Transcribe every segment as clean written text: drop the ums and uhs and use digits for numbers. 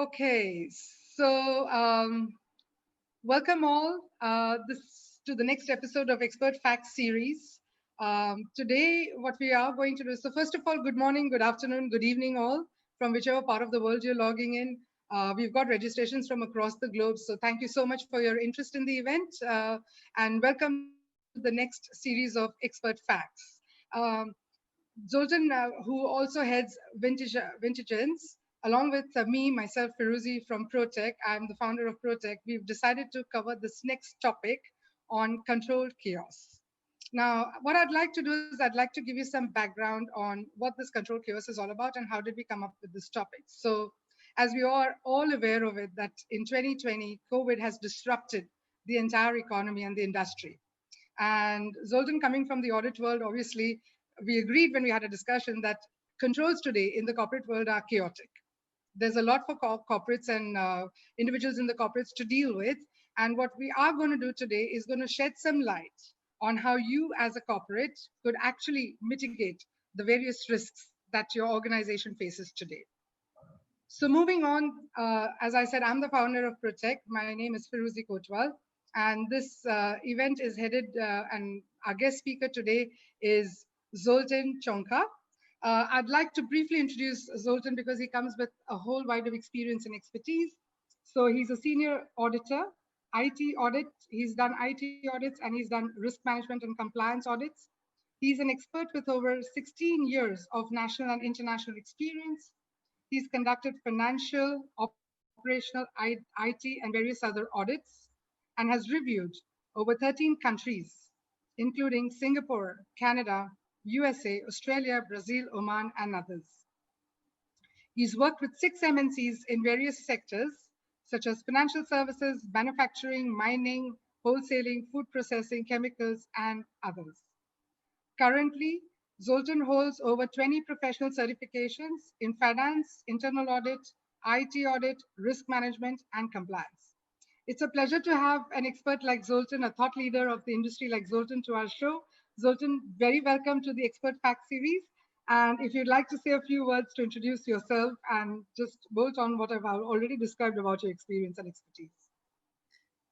Okay, so welcome all to the next episode of Xpert F.A.C.T.S series. Today, what we are going to do, so first of all, good morning, good afternoon, good evening all, from whichever part of the world you're logging in. We've got registrations from across the globe, so thank you so much for your interest in the event, and welcome to the next series of Xpert F.A.C.T.S. Zoltan, who also heads Vintagens, along with me, myself, Firuzi from PROTEQme, I'm the founder of PROTEQme, we've decided to cover this next topic on controlled chaos. Now, what I'd like to do is I'd like to give you some background on what this controlled chaos is all about and how did we come up with this topic. So, as we are all aware of it, that in 2020, COVID has disrupted the entire economy and the industry. And Zoltan, coming from the audit world, obviously, we agreed when we had a discussion that controls today in the corporate world are chaotic. There's a lot for corporates and individuals in the corporates to deal with. And what we are going to do today is going to shed some light on how you as a corporate could actually mitigate the various risks that your organization faces today. So moving on, as I said, I'm the founder of PROTEQme. My name is Firuzi Kotwal. And this event is headed, and our guest speaker today is Zoltan Csonka. I'd like to briefly introduce Zoltan because he comes with a whole wide of experience and expertise. So he's a senior auditor, IT audit. He's done IT audits and he's done risk management and compliance audits. He's an expert with over 16 years of national and international experience. He's conducted financial, operational, IT, and various other audits, and has reviewed over 13 countries, including Singapore, Canada, USA, Australia, Brazil, Oman, and others. He's worked with 6 MNCs in various sectors, such as financial services, manufacturing, mining, wholesaling, food processing, chemicals, and others. Currently, Zoltan holds over 20 professional certifications in finance, internal audit, IT audit, risk management, and compliance. It's a pleasure to have an expert like Zoltan, a thought leader of the industry like Zoltan, to our show. Zoltan, very welcome to the Xpert F.A.C.T.S series. And if you'd like to say a few words to introduce yourself and just bolt on what I've already described about your experience and expertise.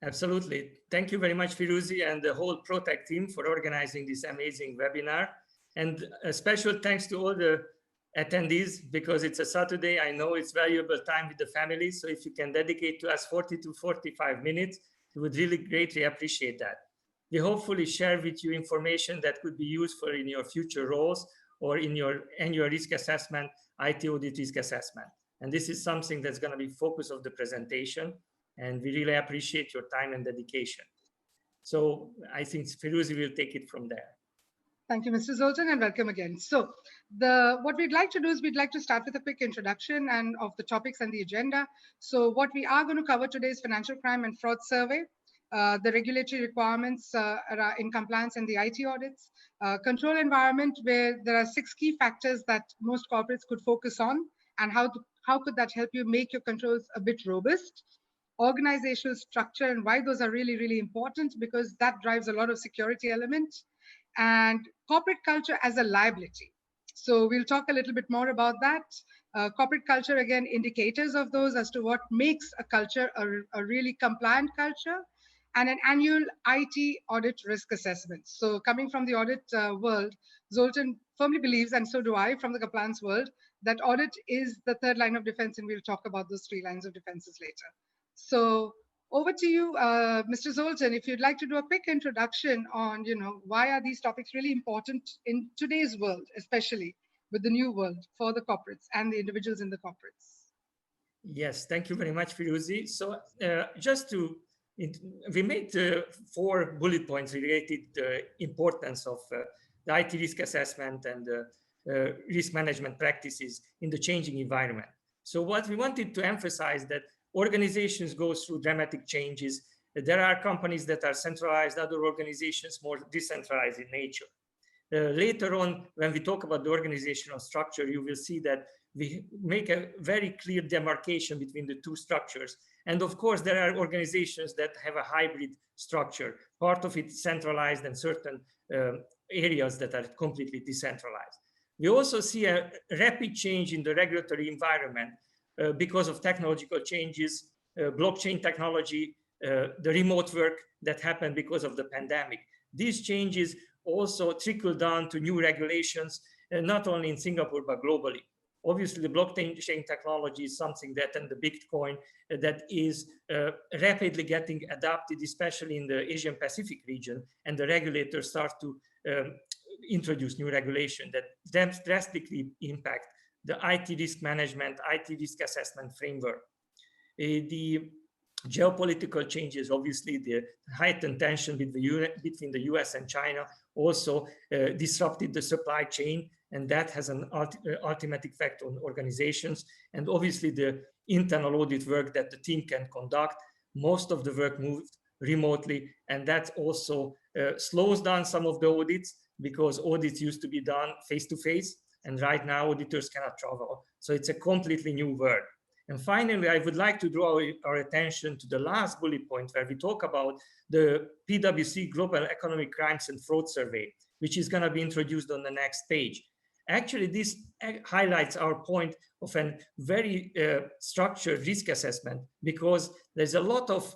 Absolutely. Thank you very much, Firuzi, and the whole PROTEQme team for organizing this amazing webinar. And a special thanks to all the attendees, because it's a Saturday. I know it's valuable time with the family. So if you can dedicate to us 40 to 45 minutes, we would really greatly appreciate that. We hopefully share with you information that could be useful in your future roles or in your annual risk assessment, IT audit risk assessment. And this is something that's going to be focus of the presentation. And we really appreciate your time and dedication. So I think Firuzi will take it from there. Thank you, Mr. Zoltan, and welcome again. So what we'd like to do is we'd like to start with a quick introduction and of the topics and the agenda. So what we are going to cover today is financial crime and fraud survey, the regulatory requirements in compliance and the IT audits, control environment where there are 6 key factors that most corporates could focus on, and how could that help you make your controls a bit robust, organizational structure and why those are really, really important, because that drives a lot of security elements, and corporate culture as a liability. So we'll talk a little bit more about that. Corporate culture, again, indicators of those as to what makes a culture a really compliant culture, and an annual IT audit risk assessment. So coming from the audit world, Zoltan firmly believes, and so do I from the compliance world, that audit is the 3rd line of defense, and we'll talk about those 3 lines of defenses later. So over to you, Mr. Zoltan, if you'd like to do a quick introduction on, why are these topics really important in today's world, especially with the new world for the corporates and the individuals in the corporates. Yes, thank you very much, Firuzi. So we made 4 bullet points related to the importance of the IT risk assessment and risk management practices in the changing environment. So what we wanted to emphasize that organizations go through dramatic changes. There are companies that are centralized, other organizations more decentralized in nature. Later on, when we talk about the organizational structure, you will see that we make a very clear demarcation between the 2 structures. And of course, there are organizations that have a hybrid structure. Part of it centralized and certain areas that are completely decentralized. We also see a rapid change in the regulatory environment. because of technological changes, blockchain technology, the remote work that happened because of the pandemic. These changes also trickle down to new regulations, not only in Singapore, but globally. Obviously, the blockchain technology is something that, and the Bitcoin, that is rapidly getting adopted, especially in the Asian Pacific region, and the regulators start to introduce new regulation that drastically impact the IT risk management, IT risk assessment framework. The geopolitical changes, obviously the heightened tension between the US and China also disrupted the supply chain, and that has an ultimate effect on organizations. And obviously the internal audit work that the team can conduct, most of the work moved remotely, and that also slows down some of the audits, because audits used to be done face-to-face, and right now auditors cannot travel. So it's a completely new world. And finally, I would like to draw our attention to the last bullet point, where we talk about the PwC Global Economic Crimes and Fraud Survey, which is going to be introduced on the next page. Actually, this highlights our point of a very structured risk assessment, because there's a lot of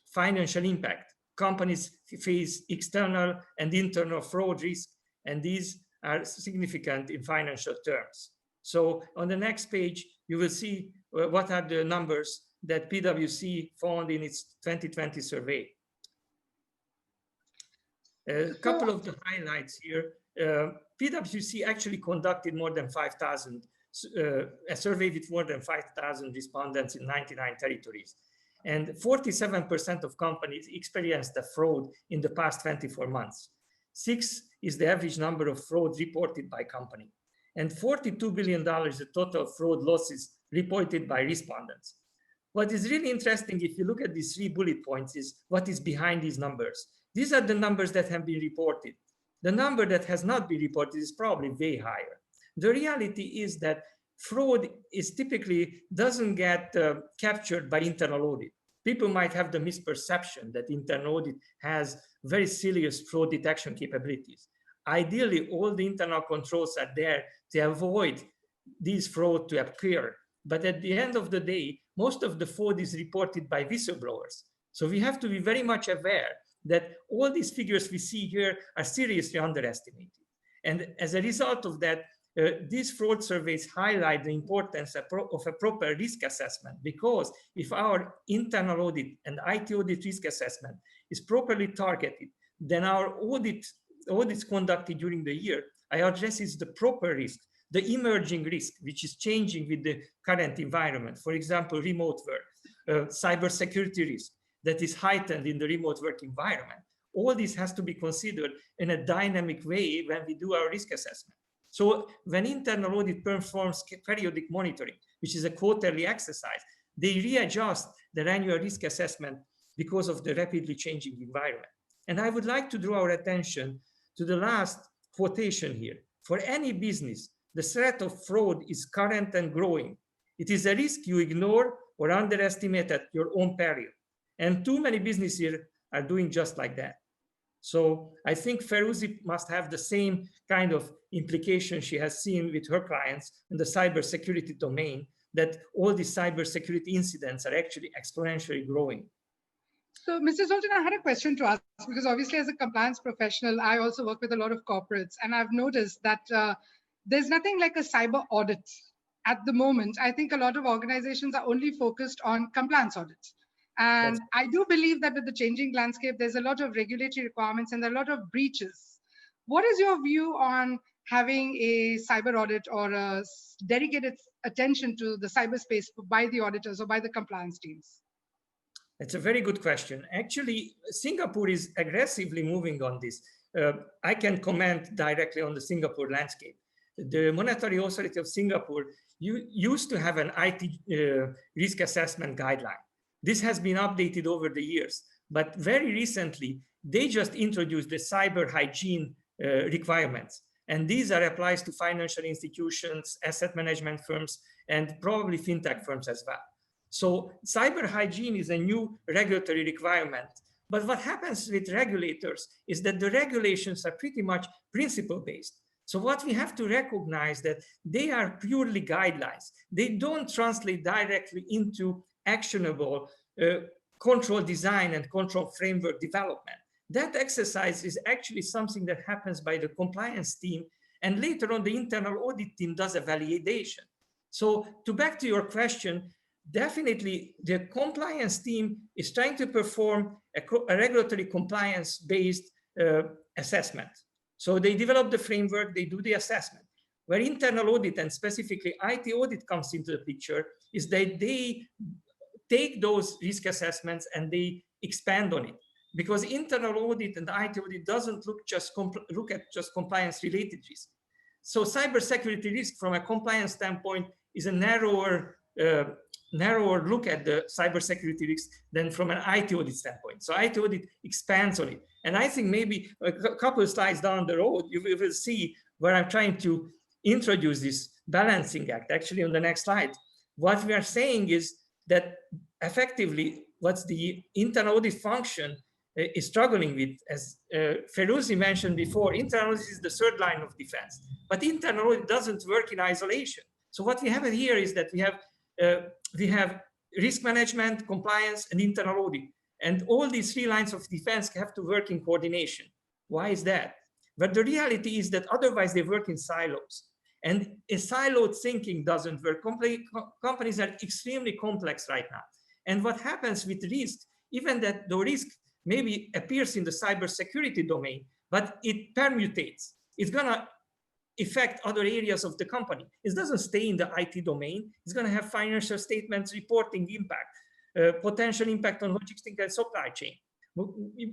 financial impact. Companies face external and internal fraud risk, and these are significant in financial terms. So on the next page, you will see what are the numbers that PwC found in its 2020 survey. A couple of the highlights here. PwC actually conducted more than 5,000, a survey with more than 5,000 respondents in 99 territories. And 47% of companies experienced a fraud in the past 24 months. 6 is the average number of frauds reported by company. And $42 billion the total fraud losses reported by respondents. What is really interesting, if you look at these 3 bullet points, is what is behind these numbers. These are the numbers that have been reported. The number that has not been reported is probably way higher. The reality is that fraud is typically doesn't get captured by internal audit. People might have the misperception that internal audit has very serious fraud detection capabilities. Ideally, all the internal controls are there to avoid these fraud to occur. But at the end of the day, most of the fraud is reported by whistleblowers. So we have to be very much aware that all these figures we see here are seriously underestimated. And as a result of that, these fraud surveys highlight the importance of a proper risk assessment, because if our internal audit and IT audit risk assessment is properly targeted, then our audits conducted during the year addresses the proper risk, the emerging risk, which is changing with the current environment. For example, remote work, cybersecurity risk that is heightened in the remote work environment. All this has to be considered in a dynamic way when we do our risk assessment. So when internal audit performs periodic monitoring, which is a quarterly exercise, they readjust their annual risk assessment because of the rapidly changing environment. And I would like to draw our attention to the last quotation here. For any business, the threat of fraud is current and growing. It is a risk you ignore or underestimate at your own peril. And too many businesses are doing just like that. So I think Feruzi must have the same kind of implication she has seen with her clients in the cybersecurity domain, that all these cybersecurity incidents are actually exponentially growing. So, Mr. Zoltan, I had a question to ask, because obviously as a compliance professional, I also work with a lot of corporates, and I've noticed that there's nothing like a cyber audit at the moment. I think a lot of organizations are only focused on compliance audits. And I do believe that with the changing landscape, there's a lot of regulatory requirements and a lot of breaches. What is your view on having a cyber audit or a dedicated attention to the cyberspace by the auditors or by the compliance teams? It's a very good question. Actually, Singapore is aggressively moving on this. I can comment directly on the Singapore landscape. The Monetary Authority of Singapore used to have an IT risk assessment guideline. This has been updated over the years, but very recently, they just introduced the cyber hygiene requirements. And these are applies to financial institutions, asset management firms, and probably fintech firms as well. So cyber hygiene is a new regulatory requirement. But what happens with regulators is that the regulations are pretty much principle-based. So what we have to recognize that they are purely guidelines. They don't translate directly into actionable control design and control framework development. That exercise is actually something that happens by the compliance team, and later on the internal audit team does a validation. So to back to your question, definitely the compliance team is trying to perform a regulatory compliance-based assessment. So they develop the framework, they do the assessment. Where internal audit and specifically IT audit comes into the picture is that they take those risk assessments and they expand on it. Because internal audit and IT audit doesn't look at just compliance-related risk. So cybersecurity risk from a compliance standpoint is a narrower look at the cybersecurity risk than from an IT audit standpoint. So IT audit expands on it. And I think maybe a couple of slides down the road, you will see where I'm trying to introduce this balancing act. Actually, on the next slide, what we are saying is that effectively what the internal audit function is struggling with, as Feruzi mentioned before, internal audit is the third line of defense, but internal audit doesn't work in isolation. So what we have here is that we have risk management, compliance, and internal audit. And all these three lines of defense have to work in coordination. Why is that? But the reality is that otherwise they work in silos. And a siloed thinking doesn't work. Companies are extremely complex right now. And what happens with risk, even that the risk maybe appears in the cybersecurity domain, but it permutates. It's gonna affect other areas of the company. It doesn't stay in the IT domain. It's going to have financial statements reporting impact, potential impact on logistics and supply chain.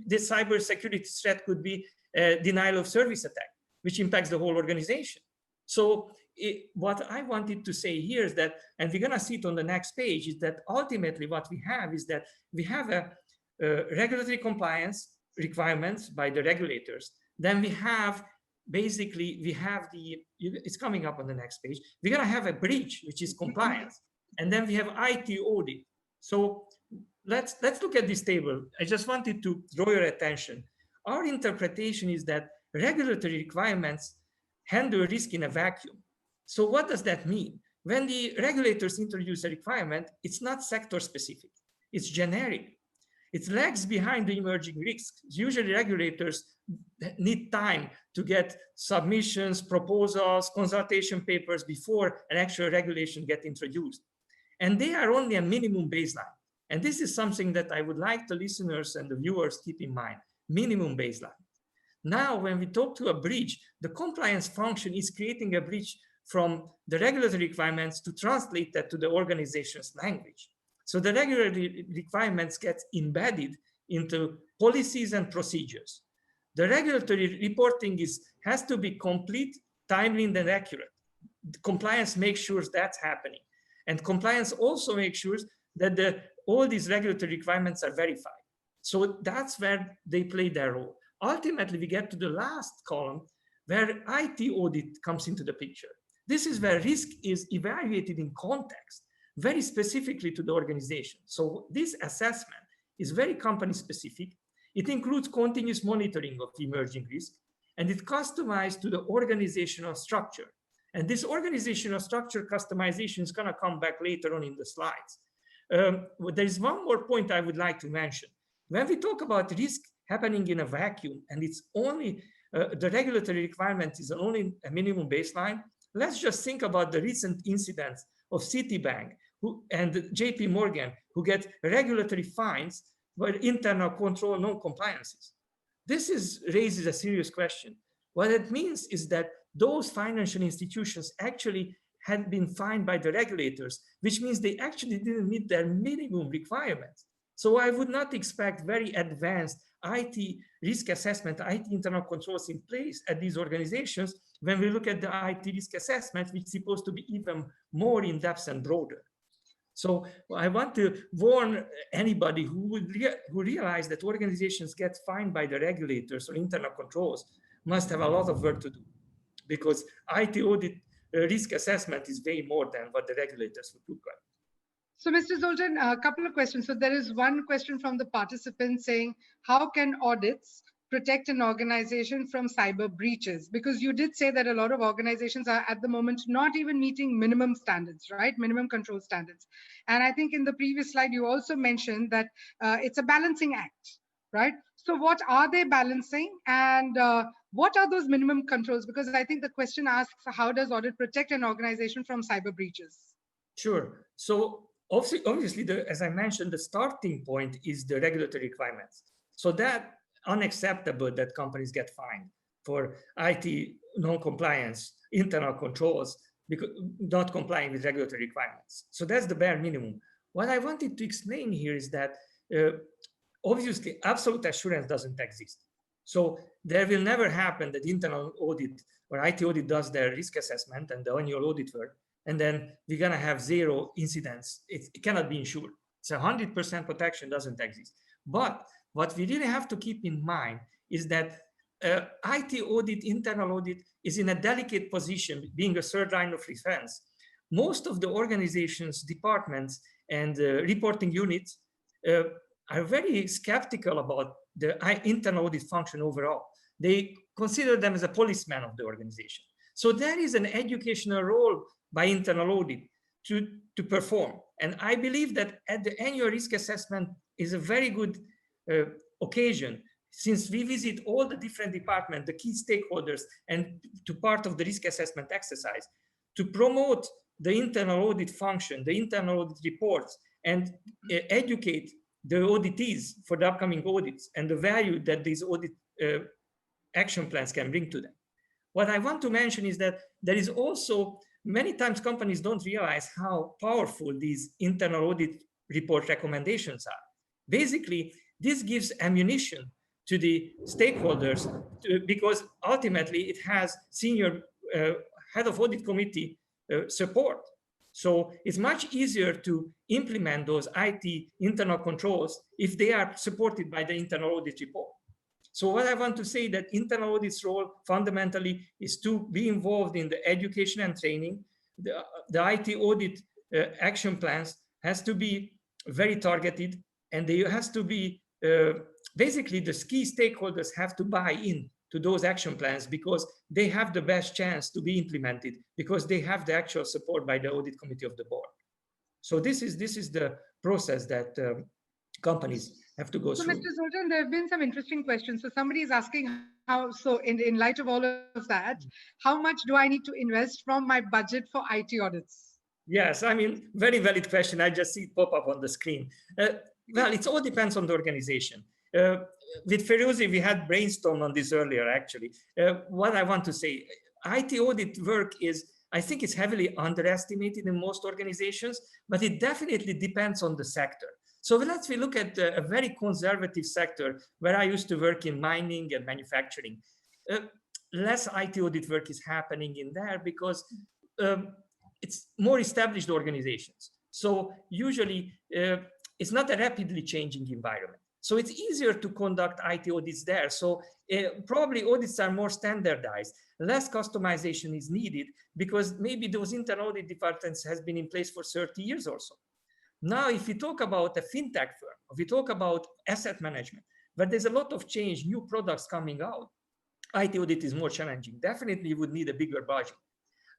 This cybersecurity threat could be a denial of service attack, which impacts the whole organization. So what I wanted to say here is that, and we're going to see it on the next page, is that ultimately what we have is that we have a regulatory compliance requirements by the regulators. Then we have basically, we have it's coming up on the next page. We're going to have a breach, which is compliance. And then we have IT audit. So let's look at this table. I just wanted to draw your attention. Our interpretation is that regulatory requirements handle risk in a vacuum. So what does that mean? When the regulators introduce a requirement, it's not sector specific. It's generic. It lags behind the emerging risks. Usually regulators need time to get submissions, proposals, consultation papers before an actual regulation gets introduced. And they are only a minimum baseline. And this is something that I would like the listeners and the viewers keep in mind, minimum baseline. Now, when we talk to a breach, the compliance function is creating a breach from the regulatory requirements to translate that to the organization's language. So the regulatory requirements get embedded into policies and procedures. The regulatory reporting has to be complete, timely, and accurate. Compliance makes sure that's happening. And compliance also makes sure that all these regulatory requirements are verified. So that's where they play their role. Ultimately, we get to the last column where IT audit comes into the picture. This is where risk is evaluated in context, very specifically to the organization. So this assessment is very company specific. It includes continuous monitoring of emerging risk, and it's customized to the organizational structure. And this organizational structure customization is going to come back later on in the slides. There is one more point I would like to mention. When we talk about risk happening in a vacuum, and it's only the regulatory requirement is only a minimum baseline, let's just think about the recent incidents of Citibank and JP Morgan, who get regulatory fines for internal control non-compliances. This raises a serious question. What it means is that those financial institutions actually had been fined by the regulators, which means they actually didn't meet their minimum requirements. So I would not expect very advanced IT risk assessment, IT internal controls in place at these organizations when we look at the IT risk assessment, which is supposed to be even more in-depth and broader. So I want to warn anybody who realize that organizations get fined by the regulators or internal controls must have a lot of work to do, because IT audit risk assessment is way more than what the regulators would look like. So, Mr. Zoltan, a couple of questions. So there is one question from the participant saying, how can audits protect an organization from cyber breaches? Because you did say that a lot of organizations are at the moment not even meeting minimum standards, right? Minimum control standards. And I think in the previous slide, you also mentioned that it's a balancing act, right? So what are they balancing, and what are those minimum controls? Because I think the question asks, how does audit protect an organization from cyber breaches? Sure. So obviously, as I mentioned, the starting point is the regulatory requirements. So that unacceptable that companies get fined for IT non-compliance, internal controls, because not complying with regulatory requirements. So that's the bare minimum. What I wanted to explain here is that obviously absolute assurance doesn't exist. So there will never happen that internal audit or IT audit does their risk assessment and the annual audit work, and then we're going to have 0 incidents. It cannot be ensured. So 100% protection doesn't exist. But what we really have to keep in mind is that IT audit, internal audit, is in a delicate position, being a third line of defense. Most of the organizations, departments, and reporting units are very skeptical about the internal audit function overall. They consider them as a policeman of the organization. So there is an educational role by internal audit to perform. And I believe that at the annual risk assessment is a very good occasion, since we visit all the different departments, the key stakeholders, and to part of the risk assessment exercise, to promote the internal audit function, the internal audit reports, and educate the auditees for the upcoming audits and the value that these audit action plans can bring to them. What I want to mention is that there is also, many times companies don't realize how powerful these internal audit report recommendations are. Basically, this gives ammunition to the stakeholders because ultimately it has senior head of audit committee support. So it's much easier to implement those IT internal controls if they are supported by the internal audit report. So what I want to say that internal audit's role fundamentally is to be involved in the education and training. The IT audit action plans has to be very targeted, and they has to be basically the key stakeholders have to buy in to those action plans because they have the best chance to be implemented because they have the actual support by the audit committee of the board. So this is the process that companies have to go through. So Mr. Zoltan, there have been some interesting questions. So somebody is asking how, so in light of all of that, how much do I need to invest from my budget for IT audits? Yes, I mean, very valid question. I just see it pop up on the screen. Well, it all depends on the organization. With Firuzi, we had brainstormed on this earlier, actually. What I want to say, IT audit work is, I think it's heavily underestimated in most organizations, but it definitely depends on the sector. So let's look at a very conservative sector where I used to work in mining and manufacturing. Less IT audit work is happening in there because it's more established organizations. So usually it's not a rapidly changing environment. So it's easier to conduct IT audits there. So probably audits are more standardized. Less customization is needed because maybe those internal audit departments has been in place for 30 years or so. Now, if we talk about a fintech firm, if we talk about asset management, where there's a lot of change, new products coming out, IT audit is more challenging. Definitely would need a bigger budget.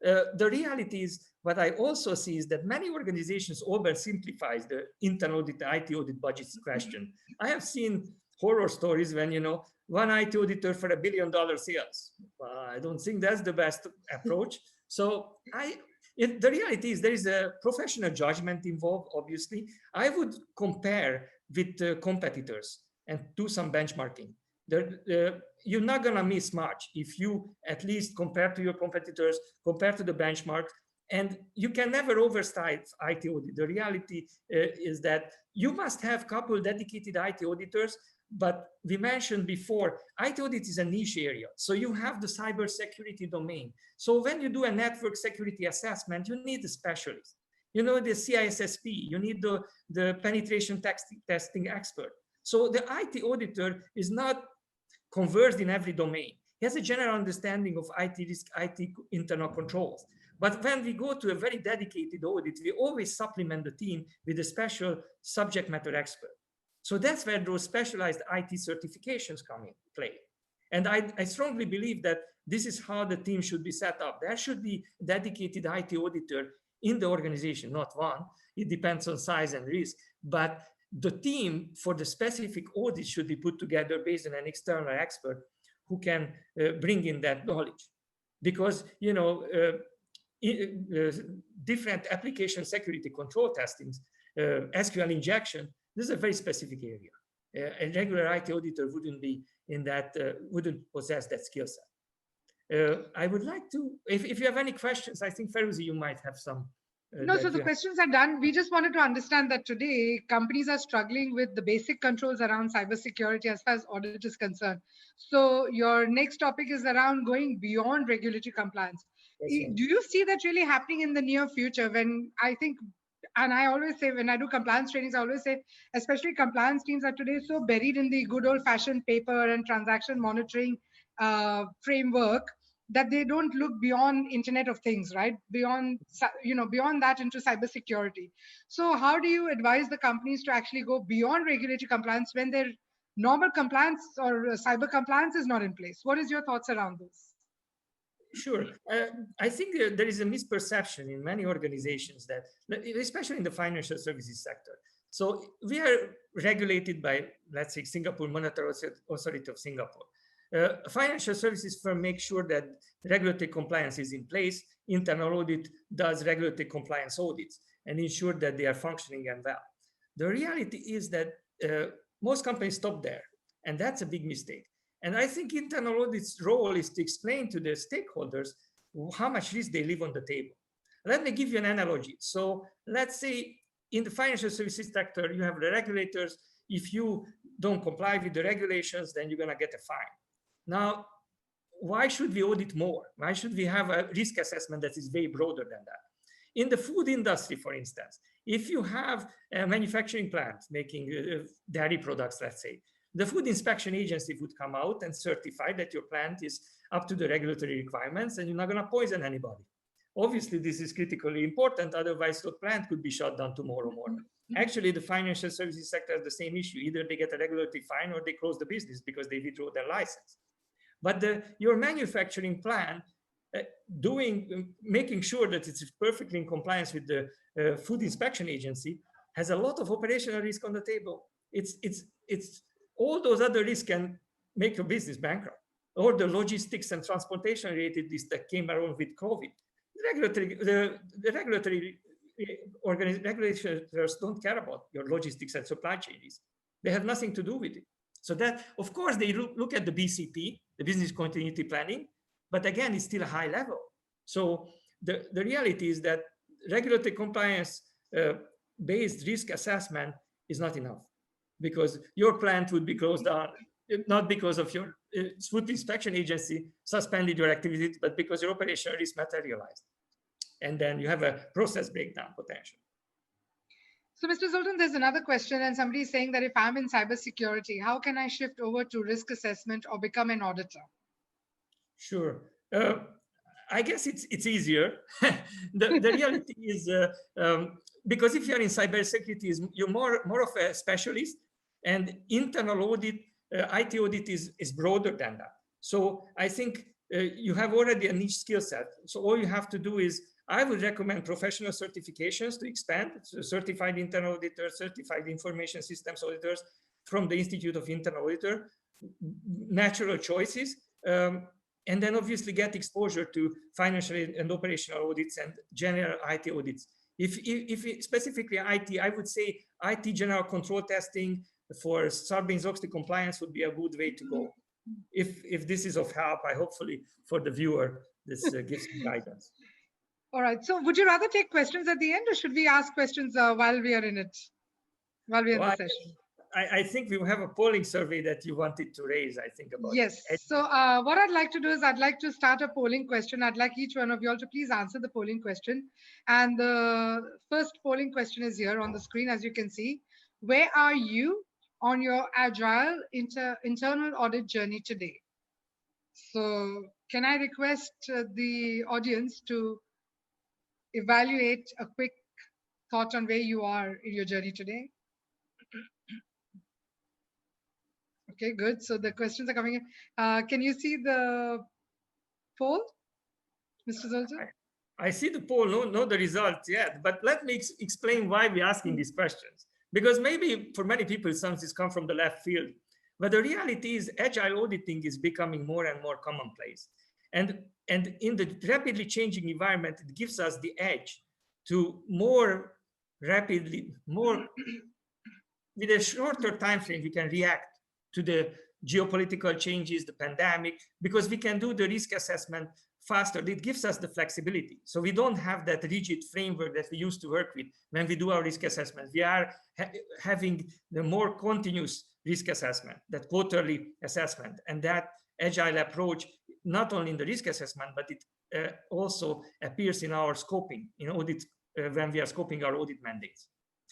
The reality is, what I also see is that many organizations oversimplify the internal audit, IT audit budgets question. I have seen horror stories when, you know, one IT auditor for $1 billion sales. I don't think that's the best approach. So the reality is there is a professional judgment involved, obviously. I would compare with competitors and do some benchmarking. You're not going to miss much if you at least compare to your competitors, compare to the benchmark, and you can never oversight IT audit. The reality is that you must have a couple dedicated IT auditors, but we mentioned before, IT audit is a niche area. So you have the cybersecurity domain. So when you do a network security assessment, you need a specialist. You know, the CISSP, you need the penetration testing expert. So the IT auditor is not conversed in every domain. He has a general understanding of IT risk, IT internal controls. But when we go to a very dedicated audit, we always supplement the team with a special subject matter expert. So that's where those specialized IT certifications come in play. And I strongly believe that this is how the team should be set up. There should be dedicated IT auditor in the organization, not one. It depends on size and risk. But the team for the specific audit should be put together based on an external expert who can bring in that knowledge. Because, you know, different application security control testings, SQL injection, this is a very specific area. A regular IT auditor wouldn't be in that, wouldn't possess that skill set. I would like to, if you have any questions, I think Feruzi, you might have some. No, so the questions are done. We just wanted to understand that today companies are struggling with the basic controls around cybersecurity as far as audit is concerned. So your next topic is around going beyond regulatory compliance. Right. Do you see that really happening in the near future? When I think, and I always say when I do compliance trainings, I always say, especially compliance teams are today so buried in the good old fashioned paper and transaction monitoring framework that they don't look beyond Internet of Things, right? Beyond, you know, beyond that into cybersecurity. So how do you advise the companies to actually go beyond regulatory compliance when their normal compliance or cyber compliance is not in place? What is your thoughts around this? Sure. I think there is a misperception in many organizations that, especially in the financial services sector. So we are regulated by, let's say, Singapore Monetary Authority of Singapore. Financial services firm make sure that regulatory compliance is in place. Internal audit does regulatory compliance audits and ensure that they are functioning and well. The reality is that most companies stop there, and that's a big mistake. And I think internal audit's role is to explain to the stakeholders how much risk they leave on the table. Let me give you an analogy. So let's say in the financial services sector, you have the regulators. If you don't comply with the regulations, then you're going to get a fine. Now, why should we audit more? Why should we have a risk assessment that is way broader than that? In the food industry, for instance, if you have a manufacturing plant making dairy products, let's say, the food inspection agency would come out and certify that your plant is up to the regulatory requirements and you're not going to poison anybody. Obviously, this is critically important. Otherwise, the plant could be shut down tomorrow morning. Actually, the financial services sector has the same issue. Either they get a regulatory fine or they close the business because they withdraw their license. But your manufacturing plan, making sure that it's perfectly in compliance with the food inspection agency, has a lot of operational risk on the table. It's all those other risks can make your business bankrupt, or the logistics and transportation related risks that came around with COVID. The regulatory regulators don't care about your logistics and supply chain risks. They have nothing to do with it. So that, of course, they look at the BCP, the business continuity planning, but again, it's still a high level. So the reality is that regulatory compliance based risk assessment is not enough, because your plant would be closed down, not because of your food inspection agency suspended your activities, but because your operational risk materialized. And then you have a process breakdown potential. So, Mr. Zoltan, there's another question, and somebody is saying that if I'm in cybersecurity, how can I shift over to risk assessment or become an auditor? Sure. I guess it's easier. the reality is, because if you're in cybersecurity, you're more of a specialist, and internal audit, IT audit is broader than that. So I think you have already a niche skill set. So all you have to do is, I would recommend professional certifications to expand, so certified internal auditors, certified information systems auditors from the Institute of Internal Auditor, natural choices, and then obviously get exposure to financial and operational audits and general IT audits. If specifically IT, I would say IT general control testing for Sarbanes-Oxley compliance would be a good way to go. If this is of help, hopefully for the viewer, this gives some guidance. All right. So would you rather take questions at the end, or should we ask questions while we are in it, while we're in the session? I think we have a polling survey that you wanted to raise, I think, about. Yes. So what I'd like to do is I'd like to start a polling question. I'd like each one of you all to please answer the polling question. And the first polling question is here on the screen, as you can see. Where are you on your agile internal audit journey today? So can I request the audience to evaluate a quick thought on where you are in your journey today? Okay, good. So the questions are coming in. Can you see the poll, Mr. Zoltan? I see the poll, no the results yet, but let me explain why we're asking these questions. Because maybe for many people, some of this come from the left field. But the reality is agile auditing is becoming more and more commonplace. And in the rapidly changing environment, it gives us the edge to more rapidly, with a shorter time frame, we can react to the geopolitical changes, the pandemic, because we can do the risk assessment faster. It gives us the flexibility. So we don't have that rigid framework that we used to work with when we do our risk assessment. We are having the more continuous risk assessment, that quarterly assessment, and that agile approach, not only in the risk assessment, but it also appears in our scoping, in audit, when we are scoping our audit mandates.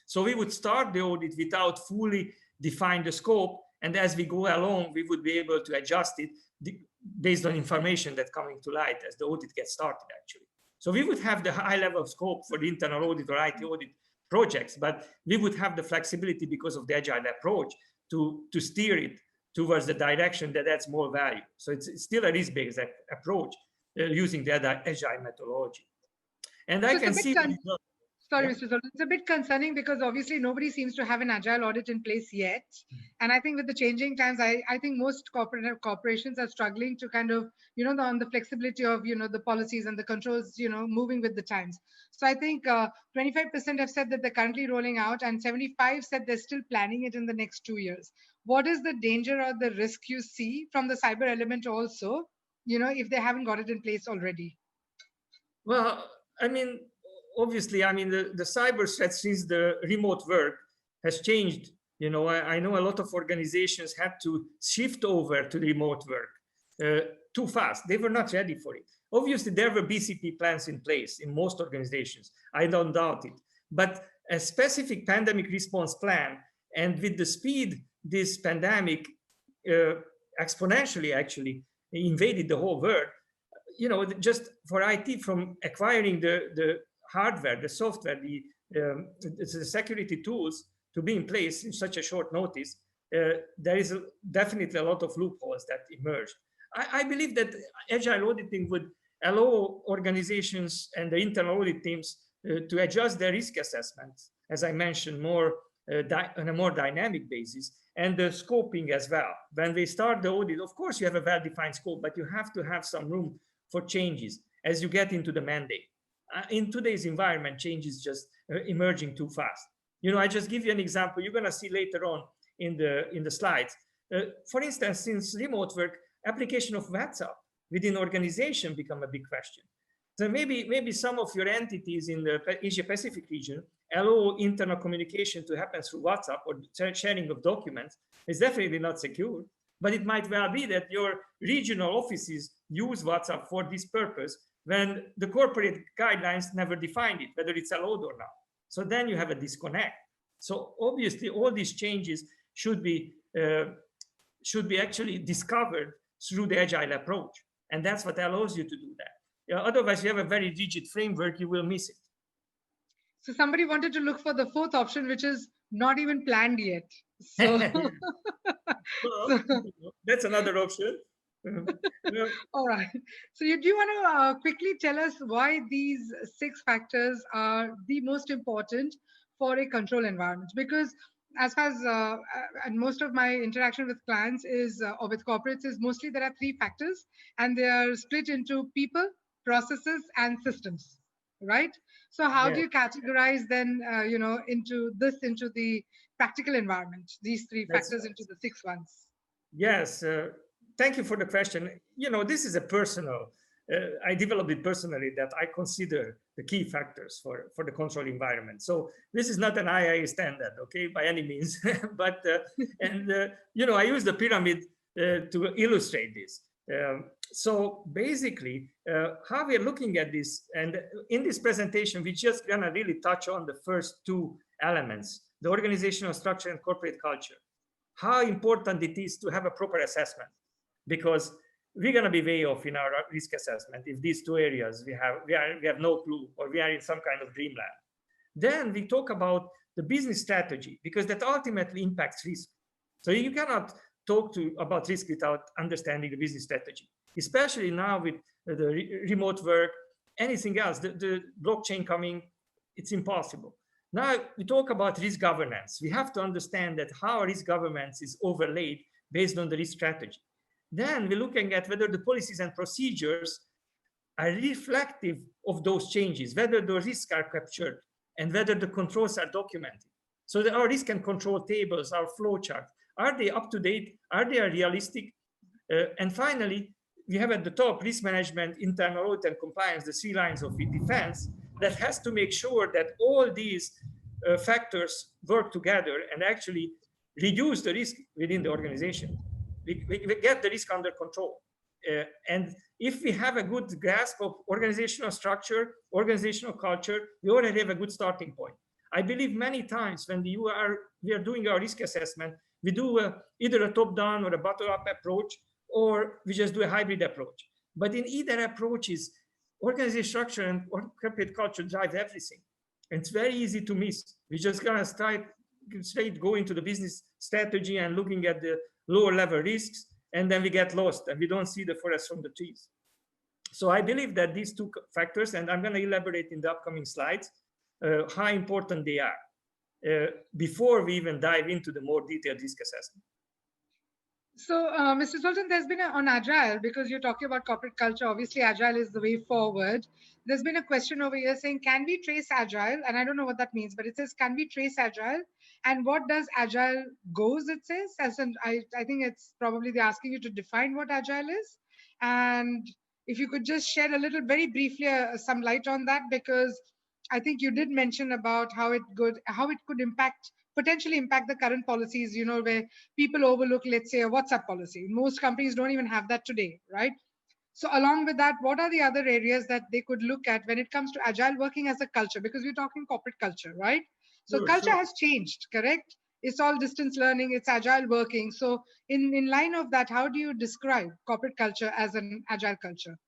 So we would start the audit without fully define the scope, and as we go along, we would be able to adjust it based on information that's coming to light as the audit gets started, actually. So we would have the high level of scope for the internal audit or IT audit projects, but we would have the flexibility because of the agile approach to steer it towards the direction that adds more value. So it's still a risk-based approach using the agile methodology. And I can see... Sorry, yeah. Mr. Zoltan, it's a bit concerning because obviously nobody seems to have an agile audit in place yet. And I think with the changing times, I think most corporations are struggling to kind of, on the flexibility of, the policies and the controls, moving with the times. So I think 25% have said that they're currently rolling out and 75% said they're still planning it in the next 2 years. What is the danger or the risk you see from the cyber element also, if they haven't got it in place already? Well, I mean, obviously, I mean, the cyber threat since the remote work has changed. I know a lot of organizations had to shift over to remote work too fast. They were not ready for it. Obviously, there were BCP plans in place in most organizations. I don't doubt it. But a specific pandemic response plan, and with the speed this pandemic exponentially actually invaded the whole world, just for IT, from acquiring the hardware, the software, the security tools to be in place in such a short notice, there is definitely a lot of loopholes that emerged. I believe that agile auditing would allow organizations and the internal audit teams to adjust their risk assessments, as I mentioned, more on a more dynamic basis, and the scoping as well. When they start the audit, of course, you have a well-defined scope, but you have to have some room for changes as you get into the mandate. In today's environment, change is just emerging too fast. I just give you an example. You're going to see later on in the slides. For instance, since remote work, application of WhatsApp within organization become a big question. So maybe some of your entities in the Asia Pacific region allow internal communication to happen through WhatsApp or sharing of documents. It's definitely not secure, but it might well be that your regional offices use WhatsApp for this purpose when the corporate guidelines never defined it, whether it's allowed or not. So then you have a disconnect. So obviously all these changes should be actually discovered through the agile approach. And that's what allows you to do that. Otherwise, you have a very rigid framework, you will miss it. So somebody wanted to look for the fourth option, which is not even planned yet. So well, that's another option. All right. So do you want to quickly tell us why these 6 factors are the most important for a control environment? Because as far as and most of my interaction with clients is or with corporates is mostly there are 3 factors, and they are split into people, processes, and systems, right? So how do you categorize then into the practical environment, these 3 factors into the 6 ones? Yes. Thank you for the question. This is a personal, I developed it personally, that I consider the key factors for the control environment. So this is not an IIA standard, okay, by any means, but, I use the pyramid to illustrate this. So basically, how we're looking at this, and in this presentation, we're just gonna really touch on the first 2 elements, the organizational structure and corporate culture. How important it is to have a proper assessment, because we're going to be way off in our risk assessment if these 2 areas we have no clue, or we are in some kind of dreamland. Then we talk about the business strategy, because that ultimately impacts risk. So you cannot talk about risk without understanding the business strategy, especially now with the remote work, anything else, the blockchain coming, it's impossible. Now we talk about risk governance. We have to understand that how risk governance is overlaid based on the risk strategy. Then we're looking at whether the policies and procedures are reflective of those changes, whether the risks are captured and whether the controls are documented. So that our risk and control tables, our flow chart, are they up to date? Are they realistic? And finally, we have at the top risk management, internal audit, and compliance, the 3 lines of defense that has to make sure that all these factors work together and actually reduce the risk within the organization. We get the risk under control. And if we have a good grasp of organizational structure, organizational culture, we already have a good starting point. I believe many times when we are doing our risk assessment, we do either a top-down or a bottom-up approach, or we just do a hybrid approach. But in either approaches, organizational structure and corporate culture drive everything. And it's very easy to miss. We just gonna straight go into the business strategy and looking at the lower level risks, and then we get lost and we don't see the forest from the trees. So I believe that these 2 factors, and I'm gonna elaborate in the upcoming slides, how important they are before we even dive into the more detailed risk assessment. So, Mr. Zoltan, there's been on Agile, because you're talking about corporate culture, obviously Agile is the way forward. There's been a question over here saying, can we trace Agile? And I don't know what that means, but it says, can we trace Agile? And what does Agile goes, it says? As in, I think it's probably they're asking you to define what Agile is. And if you could just shed a little, very briefly, some light on that, because I think you did mention about how it could potentially impact the current policies, you know, where people overlook, let's say, a WhatsApp policy. Most companies don't even have that today, right? So along with that, what are the other areas that they could look at when it comes to Agile working as a culture? Because we're talking corporate culture, right? So culture has changed, correct? It's all distance learning, it's Agile working. So in line of that, how do you describe corporate culture as an Agile culture?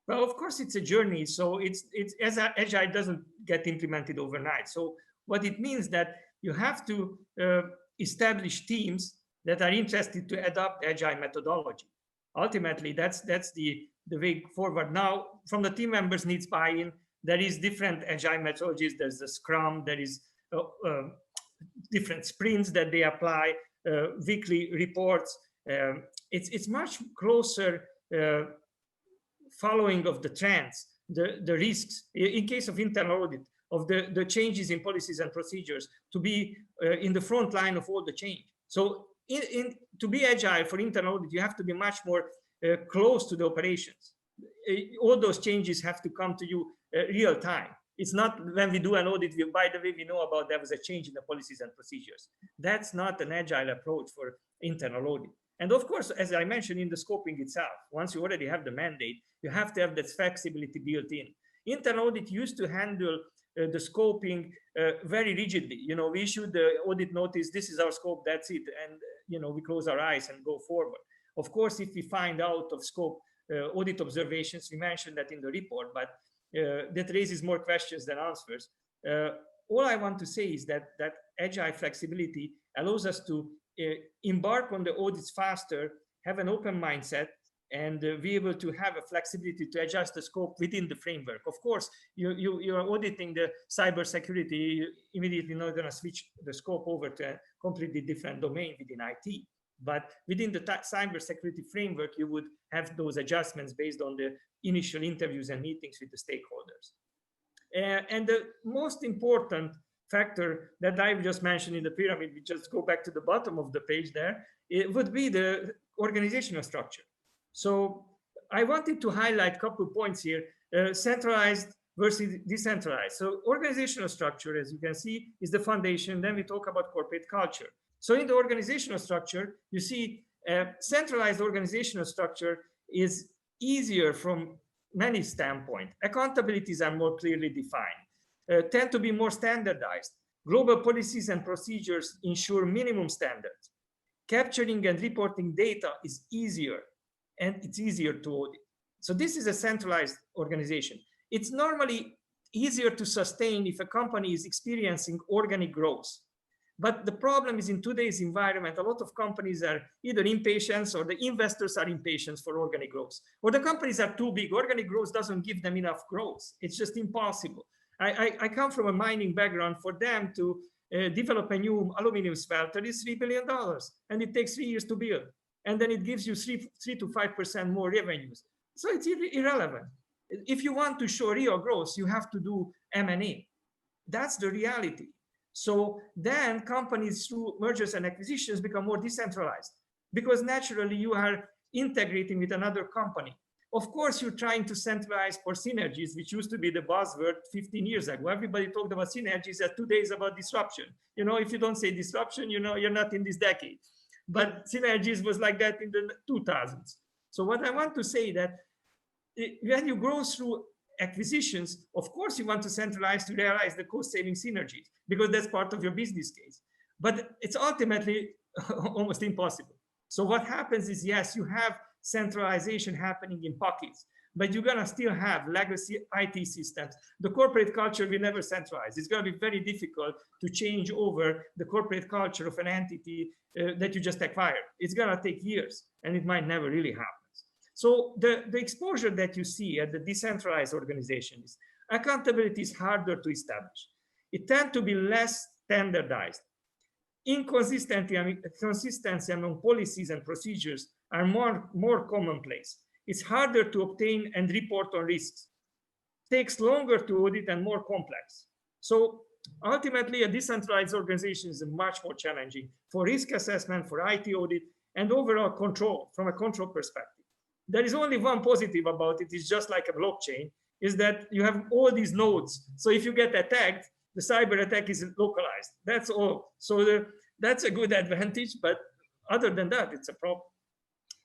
Well, of course, it's a journey. So it's as Agile doesn't get implemented overnight. So what it means that you have to establish teams that are interested to adopt Agile methodology. Ultimately, that's the way forward. Now, from the team members needs buy-in. There is different Agile methodologies. There's the Scrum. There is different sprints that they apply, weekly reports. It's much closer following of the trends, the risks. In case of internal audit, of the changes in policies and procedures, to be in the front line of all the change. So to be Agile for internal audit, you have to be much more close to the operations. All those changes have to come to you real time. It's not when we do an audit, by the way, we know about there was a change in the policies and procedures. That's not an Agile approach for internal audit. And of course, as I mentioned in the scoping itself, once you already have the mandate, you have to have that flexibility built in. Internal audit used to handle the scoping very rigidly. You know, we issued the audit notice, this is our scope, that's it. And, you know, we close our eyes and go forward. Of course, if we find out of scope audit observations, we mentioned that in the report, but that raises more questions than answers. All I want to say is that Agile flexibility allows us to embark on the audits faster, have an open mindset, and be able to have a flexibility to adjust the scope within the framework. Of course, you are auditing the cybersecurity, you're immediately not going to switch the scope over to a completely different domain within IT. But within the cybersecurity framework, you would have those adjustments based on the initial interviews and meetings with the stakeholders. And the most important factor that I've just mentioned in the pyramid, we just go back to the bottom of the page there, it would be the organizational structure. So I wanted to highlight a couple of points here, centralized versus decentralized. So organizational structure, as you can see, is the foundation. Then we talk about corporate culture. So in the organizational structure, you see centralized organizational structure is easier from many standpoints. Accountabilities are more clearly defined, tend to be more standardized. Global policies and procedures ensure minimum standards. Capturing and reporting data is easier, and it's easier to audit. So this is a centralized organization. It's normally easier to sustain if a company is experiencing organic growth. But the problem is in today's environment, a lot of companies are either impatient or the investors are impatient for organic growth, or the companies are too big. Organic growth doesn't give them enough growth. It's just impossible. I come from a mining background. For them to develop a new aluminum smelter is $3 billion, and it takes 3 years to build. And then it gives you 3 to 5% more revenues. So it's irrelevant. If you want to show real growth, you have to do M&A. That's the reality. So then companies through mergers and acquisitions become more decentralized because naturally you are integrating with another company. Of course, you're trying to centralize for synergies, which used to be the buzzword 15 years ago. Everybody talked about synergies, and today is about disruption. You know, if you don't say disruption, you know, you're not in this decade. But synergies was like that in the 2000s. So what I want to say that when you grow through acquisitions, of course, you want to centralize to realize the cost-saving synergies because that's part of your business case. But it's ultimately almost impossible. So what happens is, yes, you have centralization happening in pockets, but you're going to still have legacy IT systems. The corporate culture will never centralize. It's going to be very difficult to change over the corporate culture of an entity that you just acquired. It's going to take years, and it might never really happen. So the exposure that you see at the decentralized organizations, accountability is harder to establish. It tends to be less standardized. Inconsistency among policies and procedures are more commonplace. It's harder to obtain and report on risks. It takes longer to audit and more complex. So ultimately, a decentralized organization is much more challenging for risk assessment, for IT audit, and overall control from a control perspective. There is only one positive about it. It's just like a blockchain, is that you have all these nodes. So if you get attacked, the cyber attack is localized. That's all. So that's a good advantage. But other than that, it's a problem.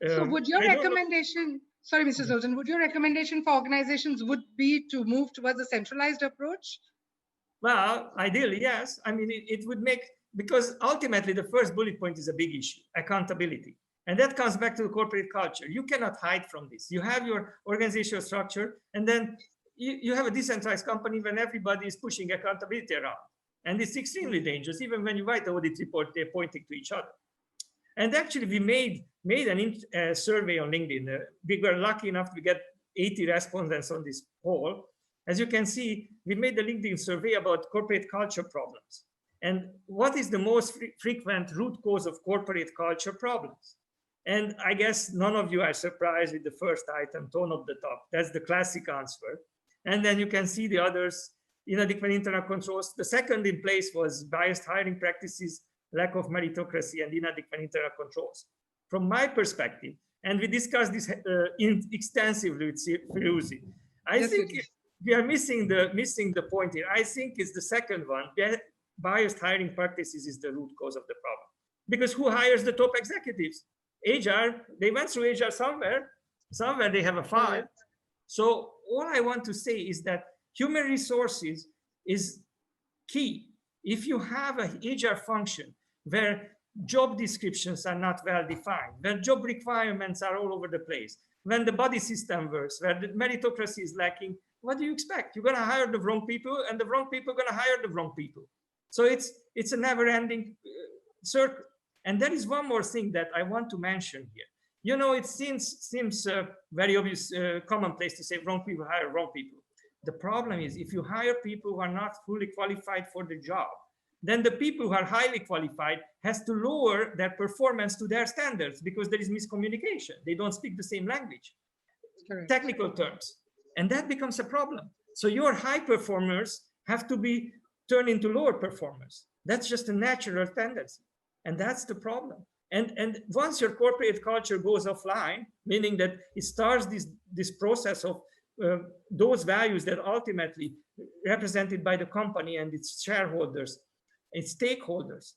So would your recommendation, sorry, Mr. Zoltan, would your recommendation for organizations would be to move towards a centralized approach? Well, ideally, yes. I mean, it would make, because ultimately the first bullet point is a big issue, accountability. And that comes back to the corporate culture. You cannot hide from this. You have your organizational structure, and then you have a decentralized company when everybody is pushing accountability around. And it's extremely dangerous. Even when you write the audit report, they're pointing to each other. And actually, we made a survey on LinkedIn. We were lucky enough to get 80 respondents on this poll. As you can see, we made the LinkedIn survey about corporate culture problems. And what is the most frequent root cause of corporate culture problems? And I guess none of you are surprised with the first item, tone of the top. That's the classic answer. And then you can see the others, inadequate internal controls. The second in place was biased hiring practices, lack of meritocracy, and inadequate internal controls. From my perspective, and we discussed this extensively with Firuzi, I think we are missing the point here. I think it's the second one. Biased hiring practices is the root cause of the problem. Because who hires the top executives? HR, they went through HR somewhere they have a file. So all I want to say is that human resources is key. If you have an HR function where job descriptions are not well defined, where job requirements are all over the place, when the body system works, where the meritocracy is lacking, what do you expect? You're going to hire the wrong people, and the wrong people are going to hire the wrong people. So it's a never-ending circle. And there is one more thing that I want to mention here. You know, it seems very obvious, commonplace to say wrong people hire wrong people. The problem is if you hire people who are not fully qualified for the job, then the people who are highly qualified has to lower their performance to their standards because there is miscommunication. They don't speak the same language, technical terms. And that becomes a problem. So your high performers have to be turned into lower performers. That's just a natural tendency. And that's the problem. And once your corporate culture goes offline, meaning that it starts this process of those values that ultimately represented by the company and its shareholders, its stakeholders,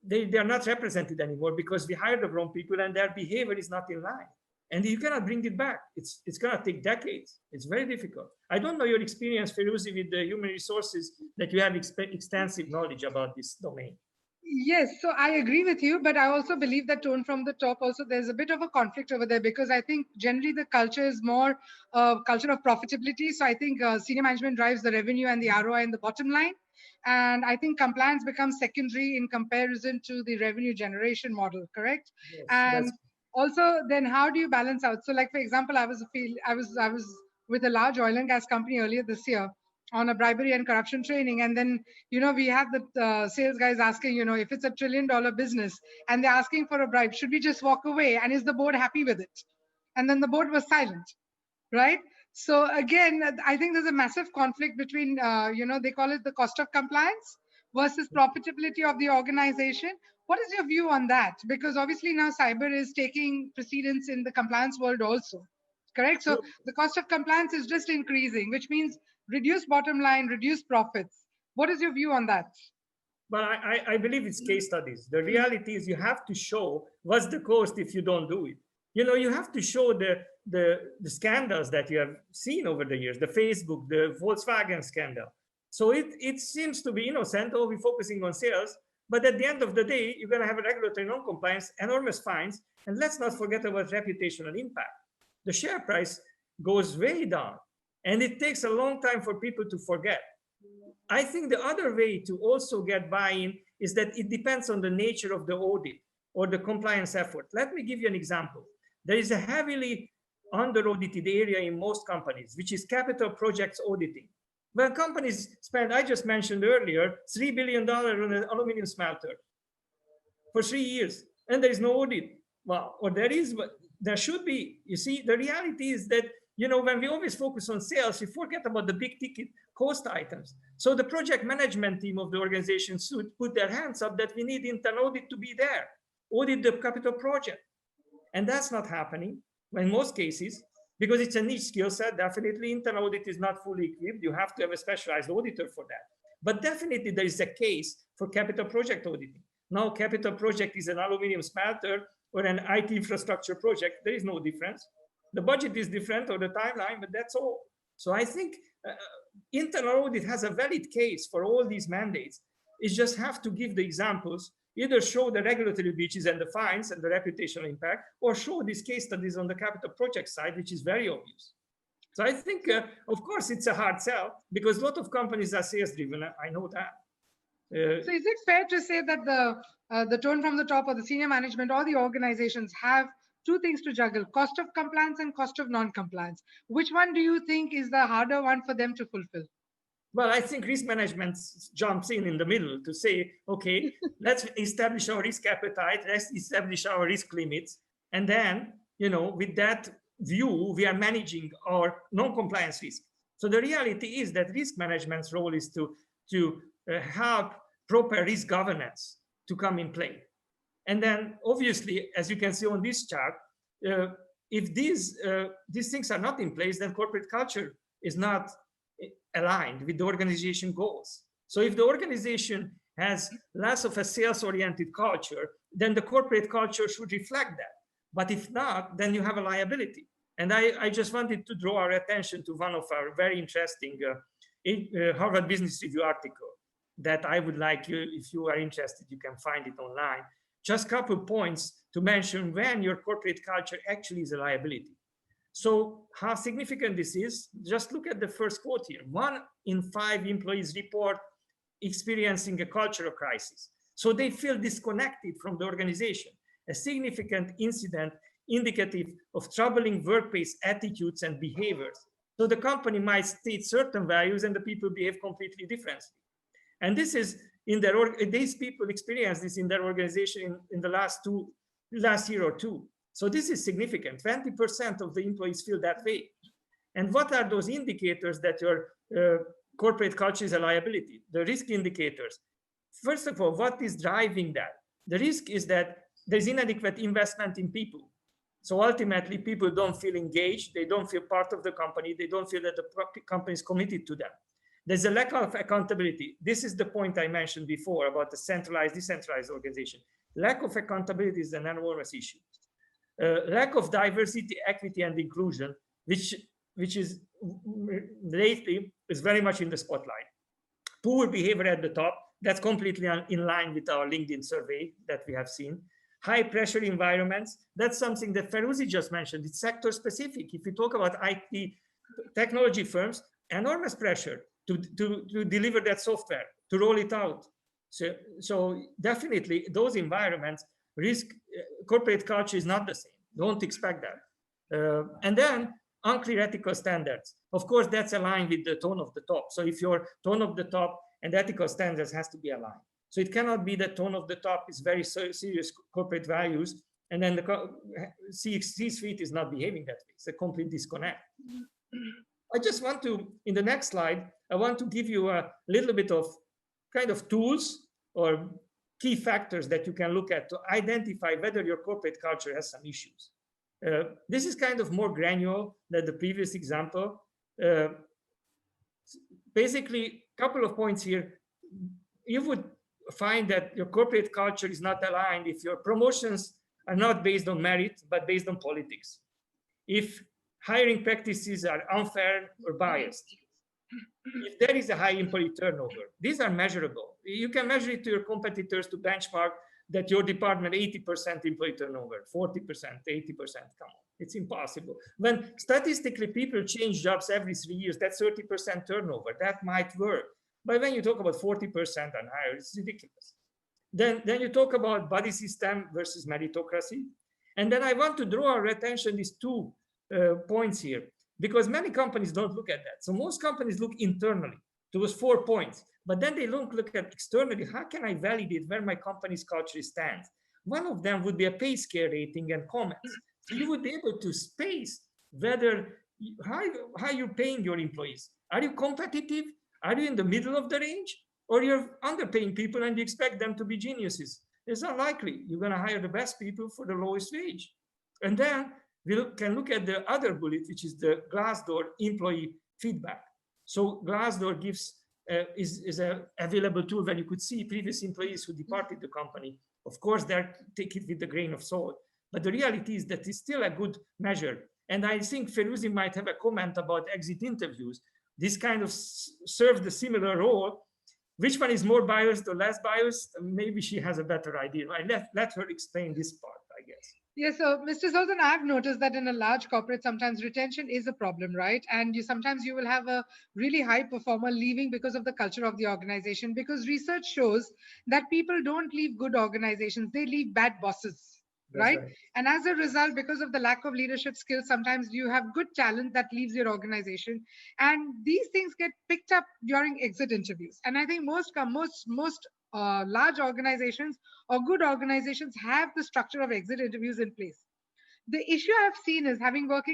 they are not represented anymore because we hired the wrong people and their behavior is not in line. And you cannot bring it back. It's going to take decades. It's very difficult. I don't know your experience, Firuzi, with the human resources, that you have extensive knowledge about this domain. Yes, so I agree with you, but I also believe that tone from the top also there's a bit of a conflict over there because I think generally the culture is more culture of profitability. So I think senior management drives the revenue and the ROI and the bottom line. And I think compliance becomes secondary in comparison to the revenue generation model, correct? Yes, And also, then how do you balance out? So, like for example, I was with a large oil and gas company earlier this year on a bribery and corruption training, and then we have the sales guys asking, if it's $1 trillion business and they're asking for a bribe, should we just walk away? And is the board happy with it? And then the board was silent, right? So again, I think there's a massive conflict between, they call it the cost of compliance versus profitability of the organization. What is your view on that? Because obviously now cyber is taking precedence in the compliance world also, correct? So the cost of compliance is just increasing, which means reduce bottom line, reduce profits. What is your view on that? Well, I believe it's case studies. The reality is you have to show what's the cost if you don't do it. You have to show the scandals that you have seen over the years, the Facebook, the Volkswagen scandal. So it seems to be innocent, we're focusing on sales, but at the end of the day, you're going to have a regulatory non-compliance, enormous fines, and let's not forget about reputational impact. The share price goes way down, and it takes a long time for people to forget. I think the other way to also get buy-in is that it depends on the nature of the audit or the compliance effort. Let me give you an example. There is a heavily under-audited area in most companies, which is capital projects auditing. When companies spend, I just mentioned earlier, $3 billion on an aluminum smelter for 3 years, and there is no audit. Well, or there is, but there should be. You see, the reality is that, when we always focus on sales, we forget about the big ticket cost items. So the project management team of the organization should put their hands up that we need internal audit to be there, audit the capital project. And that's not happening in most cases, because it's a niche skill set. Definitely internal audit is not fully equipped. You have to have a specialized auditor for that. But definitely there is a case for capital project auditing. Now, capital project is an aluminum smelter or an IT infrastructure project. There is no difference. The budget is different or the timeline, but that's all. So I think internal audit has a valid case for all these mandates. It just have to give the examples, either show the regulatory breaches and the fines and the reputational impact, or show these case studies on the capital project side, which is very obvious. So I think, of course, it's a hard sell because a lot of companies are sales driven. I know that. So is it fair to say that the tone from the top or the senior management or the organizations have two things to juggle: cost of compliance and cost of non-compliance? Which one do you think is the harder one for them to fulfill? Well, I think risk management jumps in the middle to say, okay, let's establish our risk appetite, let's establish our risk limits. And then, with that view, we are managing our non-compliance risk. So the reality is that risk management's role is to help proper risk governance to come in play. And then, obviously, as you can see on this chart, if these things are not in place, then corporate culture is not aligned with the organization goals. So if the organization has less of a sales-oriented culture, then the corporate culture should reflect that. But if not, then you have a liability. And I just wanted to draw our attention to one of our very interesting Harvard Business Review article that I would like you, if you are interested, you can find it online. Just a couple points to mention when your corporate culture actually is a liability. So how significant this is, just look at the first quote here. 1 in 5 employees report experiencing a cultural crisis. So they feel disconnected from the organization, a significant incident indicative of troubling workplace attitudes and behaviors. So the company might state certain values and the people behave completely differently. And this is these people experience this in their organization in the last year or two. So this is significant. 20% of the employees feel that way. And what are those indicators that your corporate culture is a liability? The risk indicators. First of all, what is driving that? The risk is that there's inadequate investment in people. So ultimately, people don't feel engaged. They don't feel part of the company. They don't feel that the company is committed to them. There's a lack of accountability. This is the point I mentioned before about the centralized, decentralized organization. Lack of accountability is an enormous issue. Lack of diversity, equity, and inclusion, which is lately is very much in the spotlight. Poor behavior at the top, that's completely in line with our LinkedIn survey that we have seen. High pressure environments, that's something that Feruzi just mentioned. It's sector specific. If we talk about IT technology firms, enormous pressure to deliver that software. to roll it out. So definitely those environments, corporate culture is not the same. Don't expect that. And then unclear ethical standards. Of course, that's aligned with the tone of the top. So if your tone of the top and ethical standards has to be aligned. So it cannot be that tone of the top is very serious corporate values, and then the C-suite is not behaving that way. It's a complete disconnect. I just want to, in the next slide, I want to give you a little bit of kind of tools or key factors that you can look at to identify whether your corporate culture has some issues. This is kind of more granular than the previous example. Basically, a couple of points here. You would find that your corporate culture is not aligned if your promotions are not based on merit, but based on politics. If hiring practices are unfair or biased. If there is a high employee turnover, these are measurable. You can measure it to your competitors to benchmark that your department 80% employee turnover, 40%, 80%, come on, it's impossible. When statistically people change jobs every 3 years, that's 30% turnover, that might work. But when you talk about 40% and higher, it's ridiculous. Then you talk about body system versus meritocracy. And then I want to draw our attention to these 2 points here, because many companies don't look at that. So most companies look internally to those 4 points, but then they don't look at externally. How can I validate where my company's culture stands? One of them would be a pay scale rating and comments. So you would be able to space whether, how you're paying your employees. Are you competitive? Are you in the middle of the range? Or you're underpaying people and you expect them to be geniuses? It's unlikely. You're going to hire the best people for the lowest wage. And then we can look at the other bullet, which is the Glassdoor employee feedback. So Glassdoor gives is an available tool where you could see previous employees who departed the company. Of course, they take it with a grain of salt, but the reality is that it's still a good measure. And I think Firuzi might have a comment about exit interviews. This kind of serves the similar role. Which one is more biased or less biased? Maybe she has a better idea. I let her explain this part, I guess. Yes, so Mr. Zoltan, I've noticed that in a large corporate, sometimes retention is a problem, right? And sometimes you will have a really high performer leaving because of the culture of the organization, because research shows that people don't leave good organizations, they leave bad bosses. Right? And as a result, because of the lack of leadership skills, sometimes you have good talent that leaves your organization, and these things get picked up during exit interviews. And I think most large organizations or good organizations have the structure of exit interviews in place. The issue I've seen is, having worked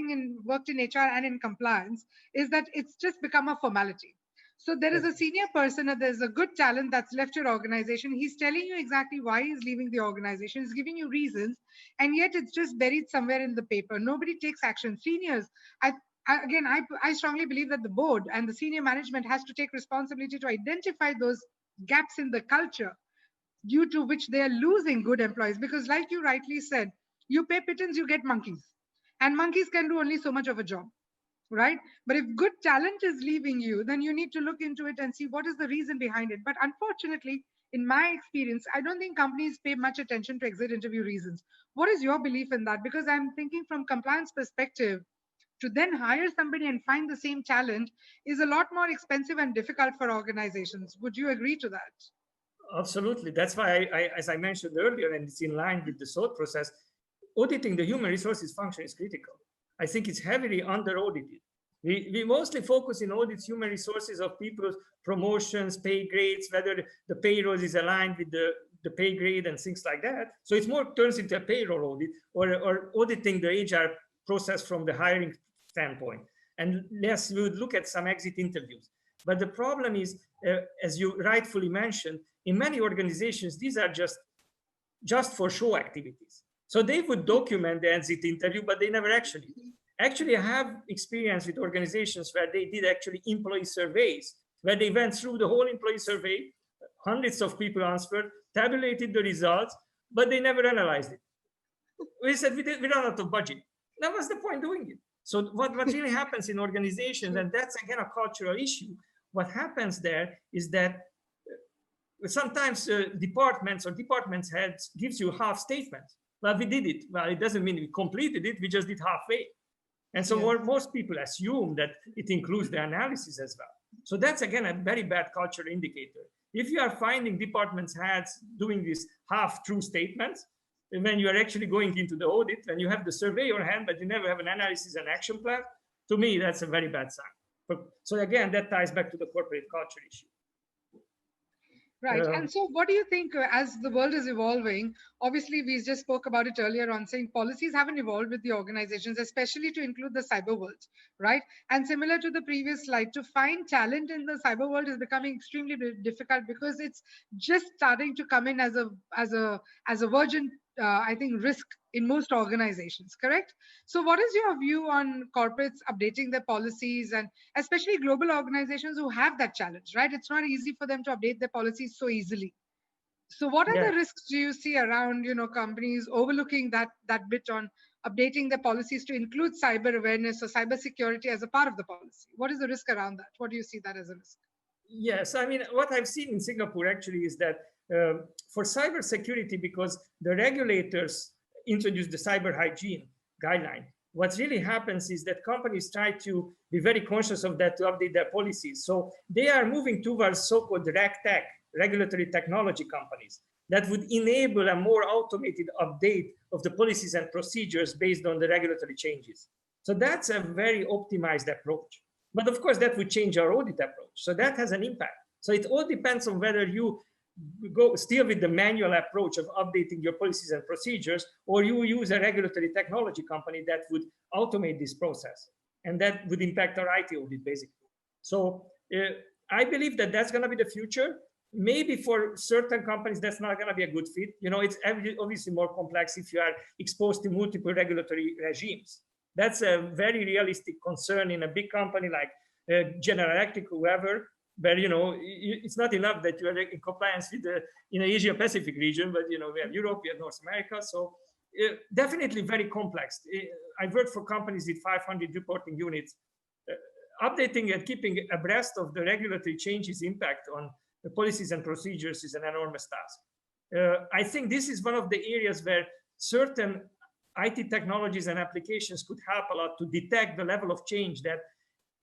in HR and in compliance, is that it's just become a formality. So there is a senior person, and there's a good talent that's left your organization. He's telling you exactly why he's leaving the organization. He's giving you reasons, and yet it's just buried somewhere in the paper. Nobody takes action. Seniors, I strongly believe that the board and the senior management has to take responsibility to identify those gaps in the culture due to which they are losing good employees. Because like you rightly said, you pay pigeons, you get monkeys. And monkeys can do only so much of a job. Right? But if good talent is leaving you, then you need to look into it and see what is the reason behind it. But unfortunately, in my experience, I don't think companies pay much attention to exit interview reasons. What is your belief in that? Because I'm thinking from compliance perspective, to then hire somebody and find the same talent is a lot more expensive and difficult for organizations. Would you agree to that? Absolutely. That's why, as I mentioned earlier, and it's in line with the SALT process, auditing the human resources function is critical. I think it's heavily under-audited. We mostly focus in audits human resources of people's promotions, pay grades, whether the payroll is aligned with the pay grade and things like that. So it's more turns into a payroll audit or auditing the HR process from the hiring standpoint. And yes, we would look at some exit interviews. But the problem is, as you rightfully mentioned, in many organizations, these are just for show activities. So they would document the exit interview, but they never actually did. Actually, I have experience with organizations where they did actually employee surveys, where they went through the whole employee survey, hundreds of people answered, tabulated the results, but they never analyzed it. We said, we ran out of budget. That was the point doing it. So what really happens in organizations, and that's again a cultural issue, what happens there is that sometimes departments or department heads gives you half statements. Well, we did it. Well, it doesn't mean we completed it. We just did halfway. And so most people assume that it includes the analysis as well. So that's, again, a very bad cultural indicator. if you are finding departments heads doing these half-true statements, and when you are actually going into the audit, and you have the survey on hand, but you never have an analysis and action plan, to me, that's a very bad sign. So again, that ties back to the corporate culture issue. Right. And so what do you think as the world is evolving? Obviously, we just spoke about it earlier on, saying policies haven't evolved with the organizations, especially to include the cyber world, right? And similar to the previous slide, to find talent in the cyber world is becoming extremely difficult because it's just starting to come in as a virgin, I think, risk in most organizations, correct? So what is your view on corporates updating their policies, and especially global organizations who have that challenge, right? It's not easy for them to update their policies so easily. So what are the risks do you see around, companies overlooking that bit on updating their policies to include cyber awareness or cyber security as a part of the policy? What is the risk around that? What do you see that as a risk? Yes, I mean, what I've seen in Singapore actually is that for cyber security, because the regulators introduced the cyber hygiene guideline, what really happens is that companies try to be very conscious of that to update their policies. So they are moving towards so-called RegTech, regulatory technology companies, that would enable a more automated update of the policies and procedures based on the regulatory changes. So that's a very optimized approach. But of course, that would change our audit approach. So that has an impact. So it all depends on whether you go still with the manual approach of updating your policies and procedures, or you use a regulatory technology company that would automate this process. And that would impact our IT audit, basically. So I believe that that's going to be the future. Maybe for certain companies, that's not going to be a good fit. It's obviously more complex if you are exposed to multiple regulatory regimes. That's a very realistic concern in a big company like General Electric, whoever, where it's not enough that you are in compliance with the Asia Pacific region, but we have Europe, we have North America, so definitely very complex. I've worked for companies with 500 reporting units. Updating and keeping abreast of the regulatory changes impact on the policies and procedures is an enormous task. I think this is one of the areas where certain IT technologies and applications could help a lot to detect the level of change that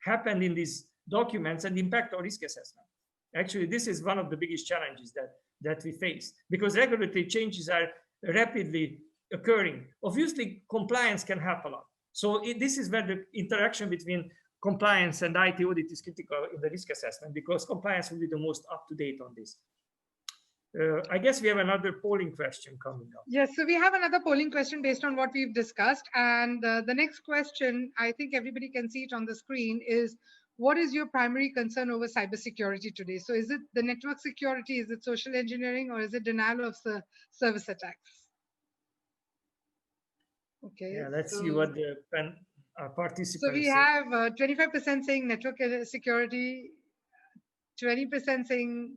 happened in these documents and impact our risk assessment. Actually, this is one of the biggest challenges that we face, because regulatory changes are rapidly occurring. Obviously, compliance can help a lot. So this is where the interaction between compliance and IT audit is critical in the risk assessment, because compliance will be the most up-to-date on this. I guess we have another polling question coming up. Yes, so we have another polling question based on what we've discussed. And the next question, I think everybody can see it on the screen, is what is your primary concern over cybersecurity today? So is it the network security, is it social engineering, or is it denial of service attacks? Okay. Yeah, let's see what the participants. So we have 25% saying network security, 20% saying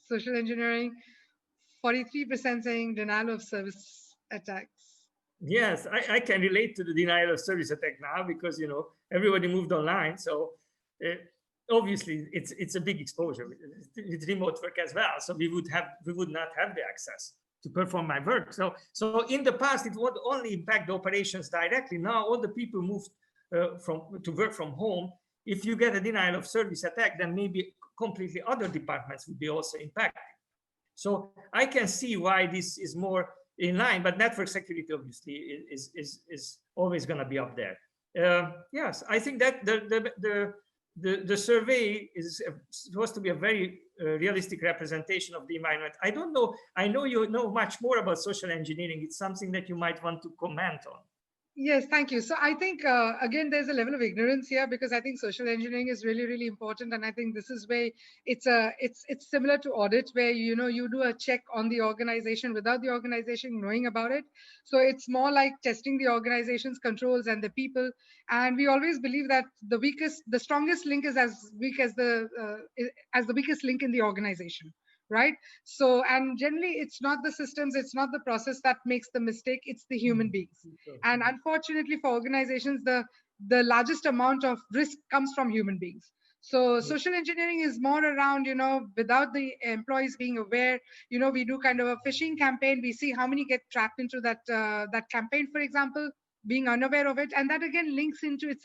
social engineering, 43% saying denial of service attacks. Yes, I can relate to the denial of service attack now, because everybody moved online. So obviously it's a big exposure with remote work as well. So we would not have the access to perform my work. So in the past it would only impact the operations directly. Now all the people moved to work from home. If you get a denial of service attack, then maybe completely other departments would be also impacted. So I can see why this is more in line, but network security obviously is always going to be up there. Yes, I think that the survey is supposed to be a very realistic representation of the environment. I don't know. I know you know much more about social engineering. It's something that you might want to comment on. Yes, thank you. So I think, again, there's a level of ignorance here, because I think social engineering is really, really important. And I think this is where it's similar to audit, where, you do a check on the organization without the organization knowing about it. So it's more like testing the organization's controls and the people. And we always believe that the strongest link is as weak as the weakest link in the organization. Right. So, and generally it's not the systems, it's not the process that makes the mistake, it's the human beings. And unfortunately for organizations, the largest amount of risk comes from human beings. So social engineering is more around, without the employees being aware, we do kind of a phishing campaign. We see how many get trapped into that campaign, for example, being unaware of it. And that again links into,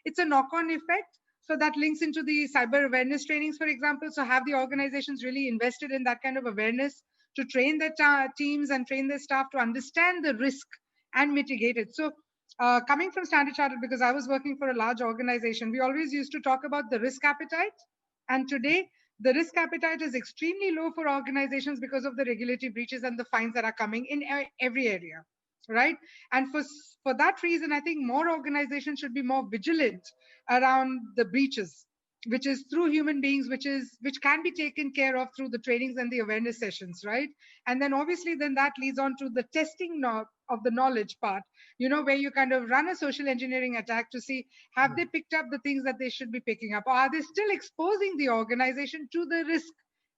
it's a knock-on effect. So that links into the cyber awareness trainings, for example. So have the organizations really invested in that kind of awareness to train their teams and train their staff to understand the risk and mitigate it? So coming from Standard Chartered, because I was working for a large organization, we always used to talk about the risk appetite. And today, the risk appetite is extremely low for organizations because of the regulatory breaches and the fines that are coming in every area, right? And for that reason, I think more organizations should be more vigilant around the breaches, which is through human beings, which can be taken care of through the trainings and the awareness sessions, right? And then obviously then that leads on to the testing of the knowledge part, where you kind of run a social engineering attack to see, have they picked up the things that they should be picking up, or are they still exposing the organization to the risk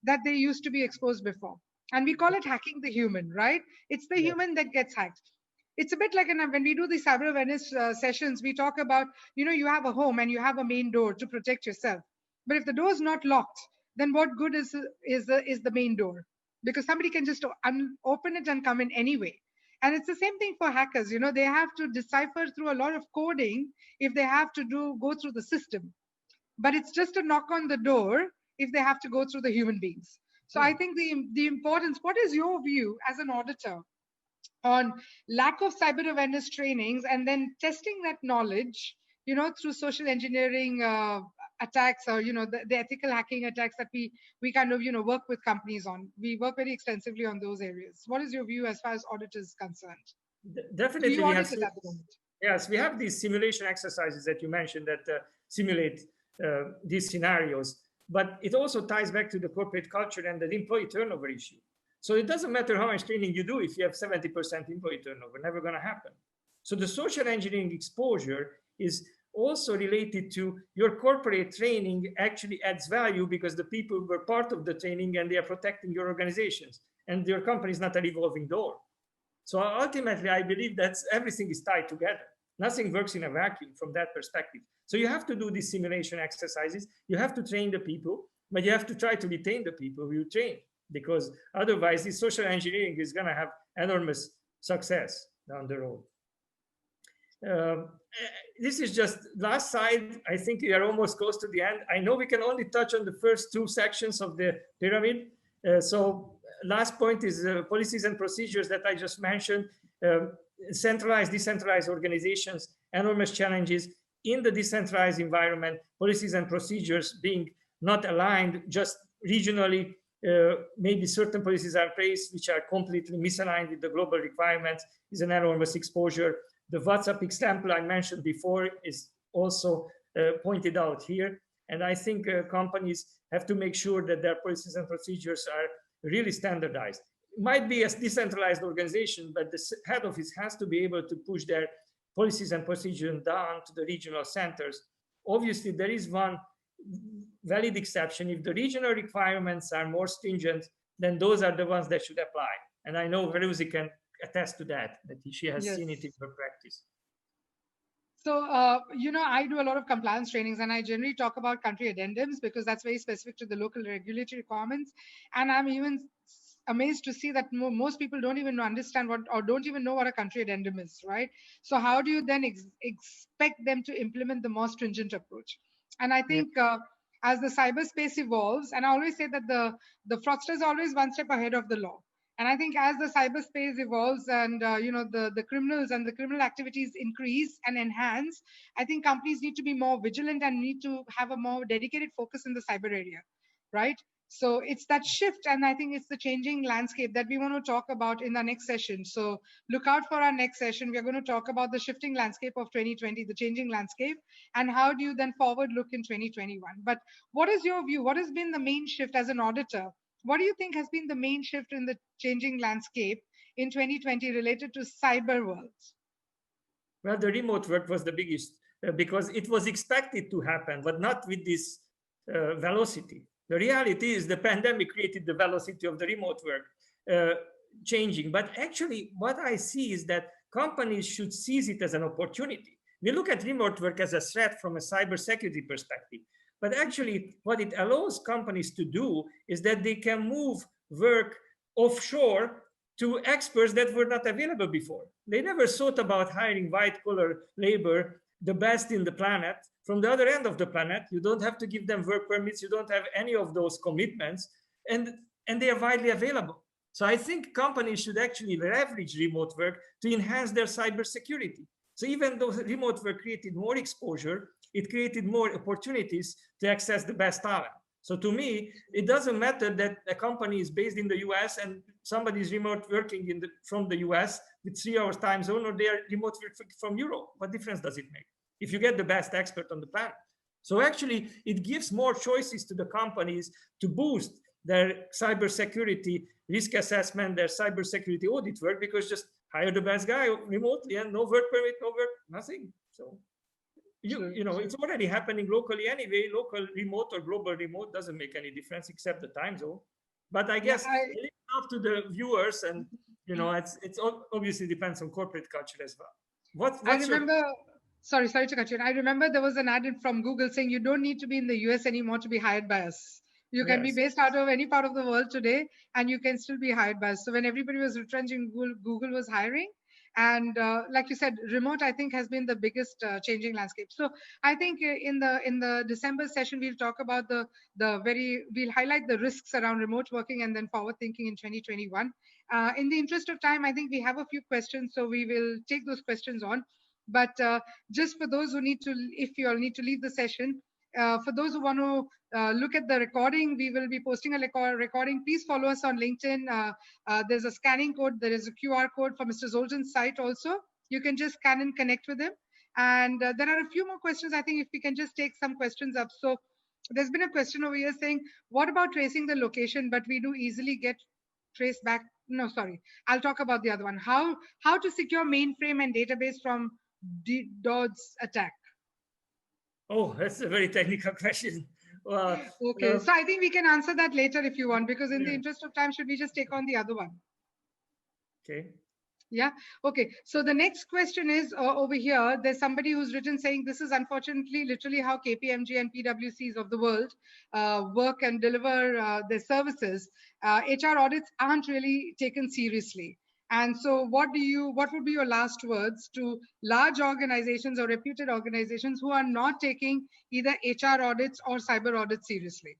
that they used to be exposed before? And we call it hacking the human, right? It's the human that gets hacked. It's a bit like when we do the cyber awareness sessions, we talk about, you have a home and you have a main door to protect yourself. But if the door is not locked, then what good is the main door? Because somebody can just open it and come in anyway. And it's the same thing for hackers. They have to decipher through a lot of coding if they have to go through the system. But it's just a knock on the door if they have to go through the human beings. So I think the importance, what is your view as an auditor on lack of cyber awareness trainings and then testing that knowledge, through social engineering attacks, or, the ethical hacking attacks that we kind of, work with companies on? We work very extensively on those areas. What is your view as far as audit is concerned? Definitely. You audit it at the moment. Yes, we have these simulation exercises that you mentioned that simulate these scenarios, but it also ties back to the corporate culture and the employee turnover issue. So it doesn't matter how much training you do if you have 70% employee turnover, never going to happen. So the social engineering exposure is also related to your corporate training actually adds value because the people were part of the training and they are protecting your organizations, and your company is not a revolving door. So ultimately, I believe that everything is tied together. Nothing works in a vacuum from that perspective. So you have to do these simulation exercises. You have to train the people, but you have to try to retain the people you train, because otherwise this social engineering is going to have enormous success down the road. This is just last slide. I think we are almost close to the end. I know we can only touch on the first two sections of the pyramid. So last point is policies and procedures that I just mentioned. Centralized, decentralized organizations, enormous challenges in the decentralized environment, policies and procedures being not aligned, just regionally. Maybe certain policies are placed which are completely misaligned with the global requirements, is an enormous exposure. The WhatsApp example I mentioned before is also pointed out here. And I think companies have to make sure that their policies and procedures are really standardized. It might be a decentralized organization, but the head office has to be able to push their policies and procedures down to the regional centers. Obviously, there is one valid exception. If the regional requirements are more stringent, then those are the ones that should apply. And I know Feruzi can attest to that she has seen it in her practice. So, I do a lot of compliance trainings, and I generally talk about country addendums because that's very specific to the local regulatory requirements. And I'm even amazed to see that most people don't even understand don't even know what a country addendum is, right? So how do you then expect them to implement the more stringent approach? And I think as the cyberspace evolves, and I always say that the fraudster is always one step ahead of the law. And I think as the cyberspace evolves and the criminals and the criminal activities increase and enhance, I think companies need to be more vigilant and need to have a more dedicated focus in the cyber area, right? So it's that shift, and I think it's the changing landscape that we want to talk about in the next session. So look out for our next session. We're going to talk about the shifting landscape of 2020, the changing landscape, and how do you then forward look in 2021. But what is your view? What has been the main shift as an auditor? What do you think has been the main shift in the changing landscape in 2020 related to cyber worlds? Well, the remote work was the biggest because it was expected to happen, but not with this velocity. The reality is the pandemic created the velocity of the remote work changing. But actually, what I see is that companies should seize it as an opportunity. We look at remote work as a threat from a cybersecurity perspective. But actually, what it allows companies to do is that they can move work offshore to experts that were not available before. They never thought about hiring white-collar labor the best in the planet from the other end of the planet. You don't have to give them work permits. You don't have any of those commitments, and they are widely available. So I think companies should actually leverage remote work to enhance their cybersecurity. So even though remote work created more exposure, it created more opportunities to access the best talent. So to me, it doesn't matter that a company is based in the US and somebody is remote working from the US with 3 hours time zone, or they are remote working from Europe. What difference does it make if you get the best expert on the planet? So actually, it gives more choices to the companies to boost their cybersecurity risk assessment, their cybersecurity audit work, because just hire the best guy remotely and no work permit, no work, nothing. So you know, it's already happening locally anyway. Local remote or global remote doesn't make any difference except the time zone. But I guess it's up to the viewers, and you know, it's obviously depends on corporate culture as well. I remember, sorry to cut you in. I remember there was an ad from Google saying you don't need to be in the US anymore to be hired by us. You can be based out of any part of the world today, and you can still be hired by us. So when everybody was retrenching, Google was hiring. And like you said, remote, I think, has been the biggest changing landscape. So I think in the December session, we'll talk about we'll highlight the risks around remote working and then forward thinking in 2021. In the interest of time, I think we have a few questions, so we will take those questions on. But just for those who need to, if you all need to leave the session, for those who want to look at the recording, we will be posting a recording. Please follow us on LinkedIn. There's a scanning code. There is a QR code for Mr. Zoltan's site also. You can just scan and connect with him. And there are a few more questions. I think if we can just take some questions up. So there's been a question over here saying, what about tracing the location, but we do easily get traced back? No, sorry. I'll talk about the other one. How to secure mainframe and database from DDoS attack? Oh, that's a very technical question. Well, okay, so I think we can answer that later if you want, because in the interest of time, should we just take on the other one? Okay. Yeah. Okay. So the next question is over here. There's somebody who's written saying this is unfortunately literally how KPMG and PwCs of the world work and deliver their services. HR audits aren't really taken seriously. And so what would be your last words to large organizations or reputed organizations who are not taking either HR audits or cyber audits seriously?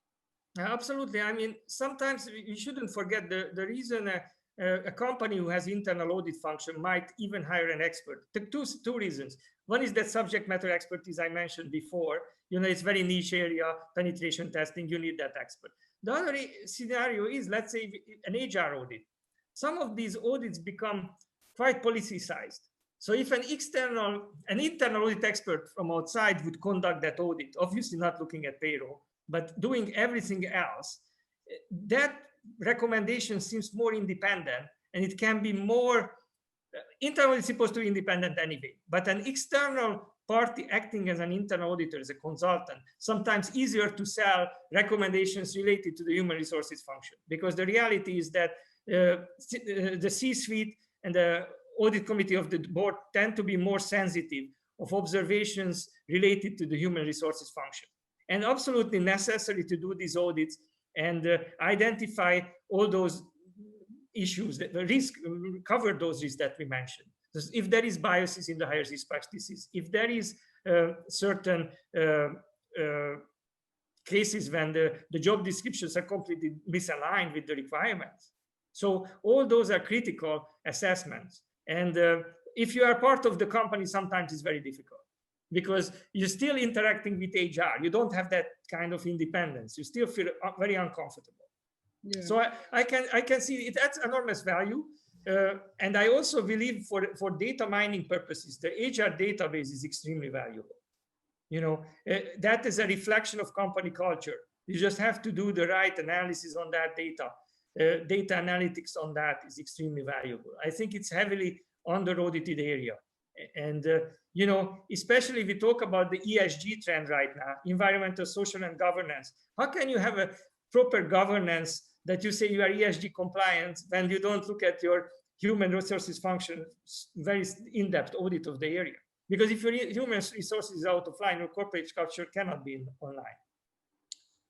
Absolutely. I mean, sometimes you shouldn't forget the reason a company who has internal audit function might even hire an expert. Two reasons. One is that subject matter expertise I mentioned before. You know, it's very niche area, penetration testing, you need that expert. The other scenario is, let's say, an HR audit. Some of these audits become quite politicized. So if an internal audit expert from outside would conduct that audit, obviously not looking at payroll, but doing everything else, that recommendation seems more independent, and it can be more internal is supposed to be independent anyway, but an external party acting as an internal auditor, as a consultant, sometimes easier to sell recommendations related to the human resources function, because the reality is that the C-suite and the audit committee of the board tend to be more sensitive of observations related to the human resources function, and absolutely necessary to do these audits and identify all those issues, that the risk, cover those risks that we mentioned. If there is biases in the hierarchy practices, if there is certain cases when the job descriptions are completely misaligned with the requirements. So all those are critical assessments. And if you are part of the company, sometimes it's very difficult, because you're still interacting with HR. You don't have that kind of independence. You still feel very uncomfortable. Yeah. So I can see it adds enormous value. And I also believe for data mining purposes, the HR database is extremely valuable. You know, that is a reflection of company culture. You just have to do the right analysis on that data. Data analytics on that is extremely valuable. I think it's heavily under-audited area. And, you know, especially if we talk about the ESG trend right now, environmental, social, and governance. How can you have a proper governance that you say you are ESG compliant when you don't look at your human resources function, very in-depth audit of the area? Because if your human resources is out of line, your corporate culture cannot be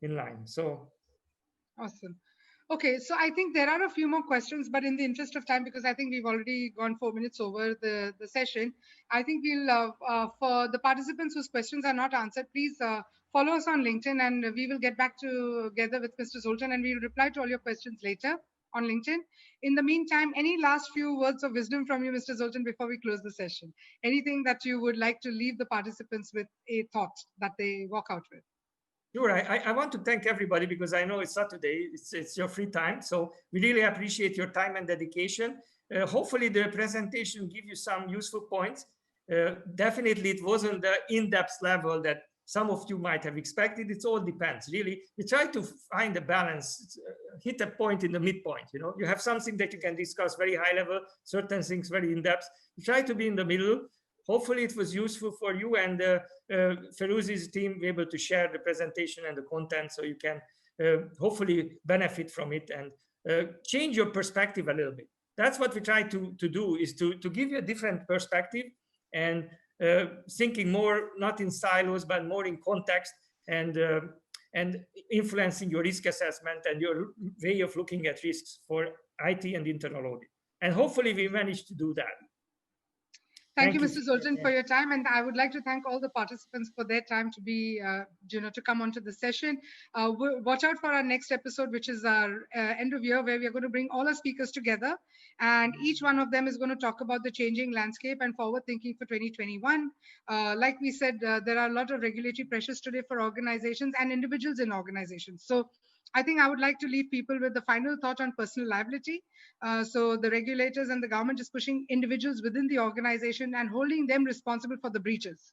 in line. So. Awesome. Okay, so I think there are a few more questions, but in the interest of time, because I think we've already gone 4 minutes over the session, I think we'll, for the participants whose questions are not answered, please follow us on LinkedIn and we will get back together with Mr. Zoltan and we'll reply to all your questions later on LinkedIn. In the meantime, any last few words of wisdom from you, Mr. Zoltan, before we close the session? Anything that you would like to leave the participants with, a thought that they walk out with? Sure, I want to thank everybody because I know it's Saturday, it's your free time. So we really appreciate your time and dedication. Hopefully the presentation give you some useful points. Definitely it wasn't the in-depth level that some of you might have expected. It all depends, really. We try to find a balance, hit a point in the midpoint. You know, you have something that you can discuss very high level, certain things very in-depth. We try to be in the middle. Hopefully it was useful for you and Feruzi's team be able to share the presentation and the content so you can hopefully benefit from it and change your perspective a little bit. That's what we try to do, is to give you a different perspective and thinking more not in silos but more in context and influencing your risk assessment and your way of looking at risks for IT and internal audit. And hopefully we managed to do that. Thank you, Mr. Zoltan, for your time. And I would like to thank all the participants for their time to be, to come onto the session. Watch out for our next episode, which is our end of year, where we are going to bring all our speakers together. And each one of them is going to talk about the changing landscape and forward thinking for 2021. Like we said, there are a lot of regulatory pressures today for organizations and individuals in organizations. So I think I would like to leave people with the final thought on personal liability. So the regulators and the government is pushing individuals within the organization and holding them responsible for the breaches,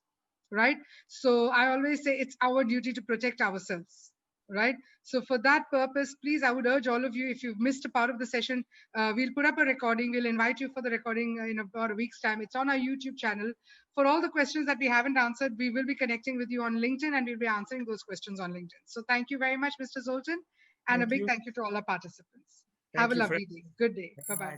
right? So I always say it's our duty to protect ourselves, right? So for that purpose, please, I would urge all of you, if you've missed a part of the session, we'll put up a recording. We'll invite you for the recording in about a week's time. It's on our YouTube channel. For all the questions that we haven't answered, we will be connecting with you on LinkedIn and we'll be answering those questions on LinkedIn. So thank you very much, Mr. Zoltan, and a big thank you to all our participants. Have a lovely day. Good day. Bye-bye.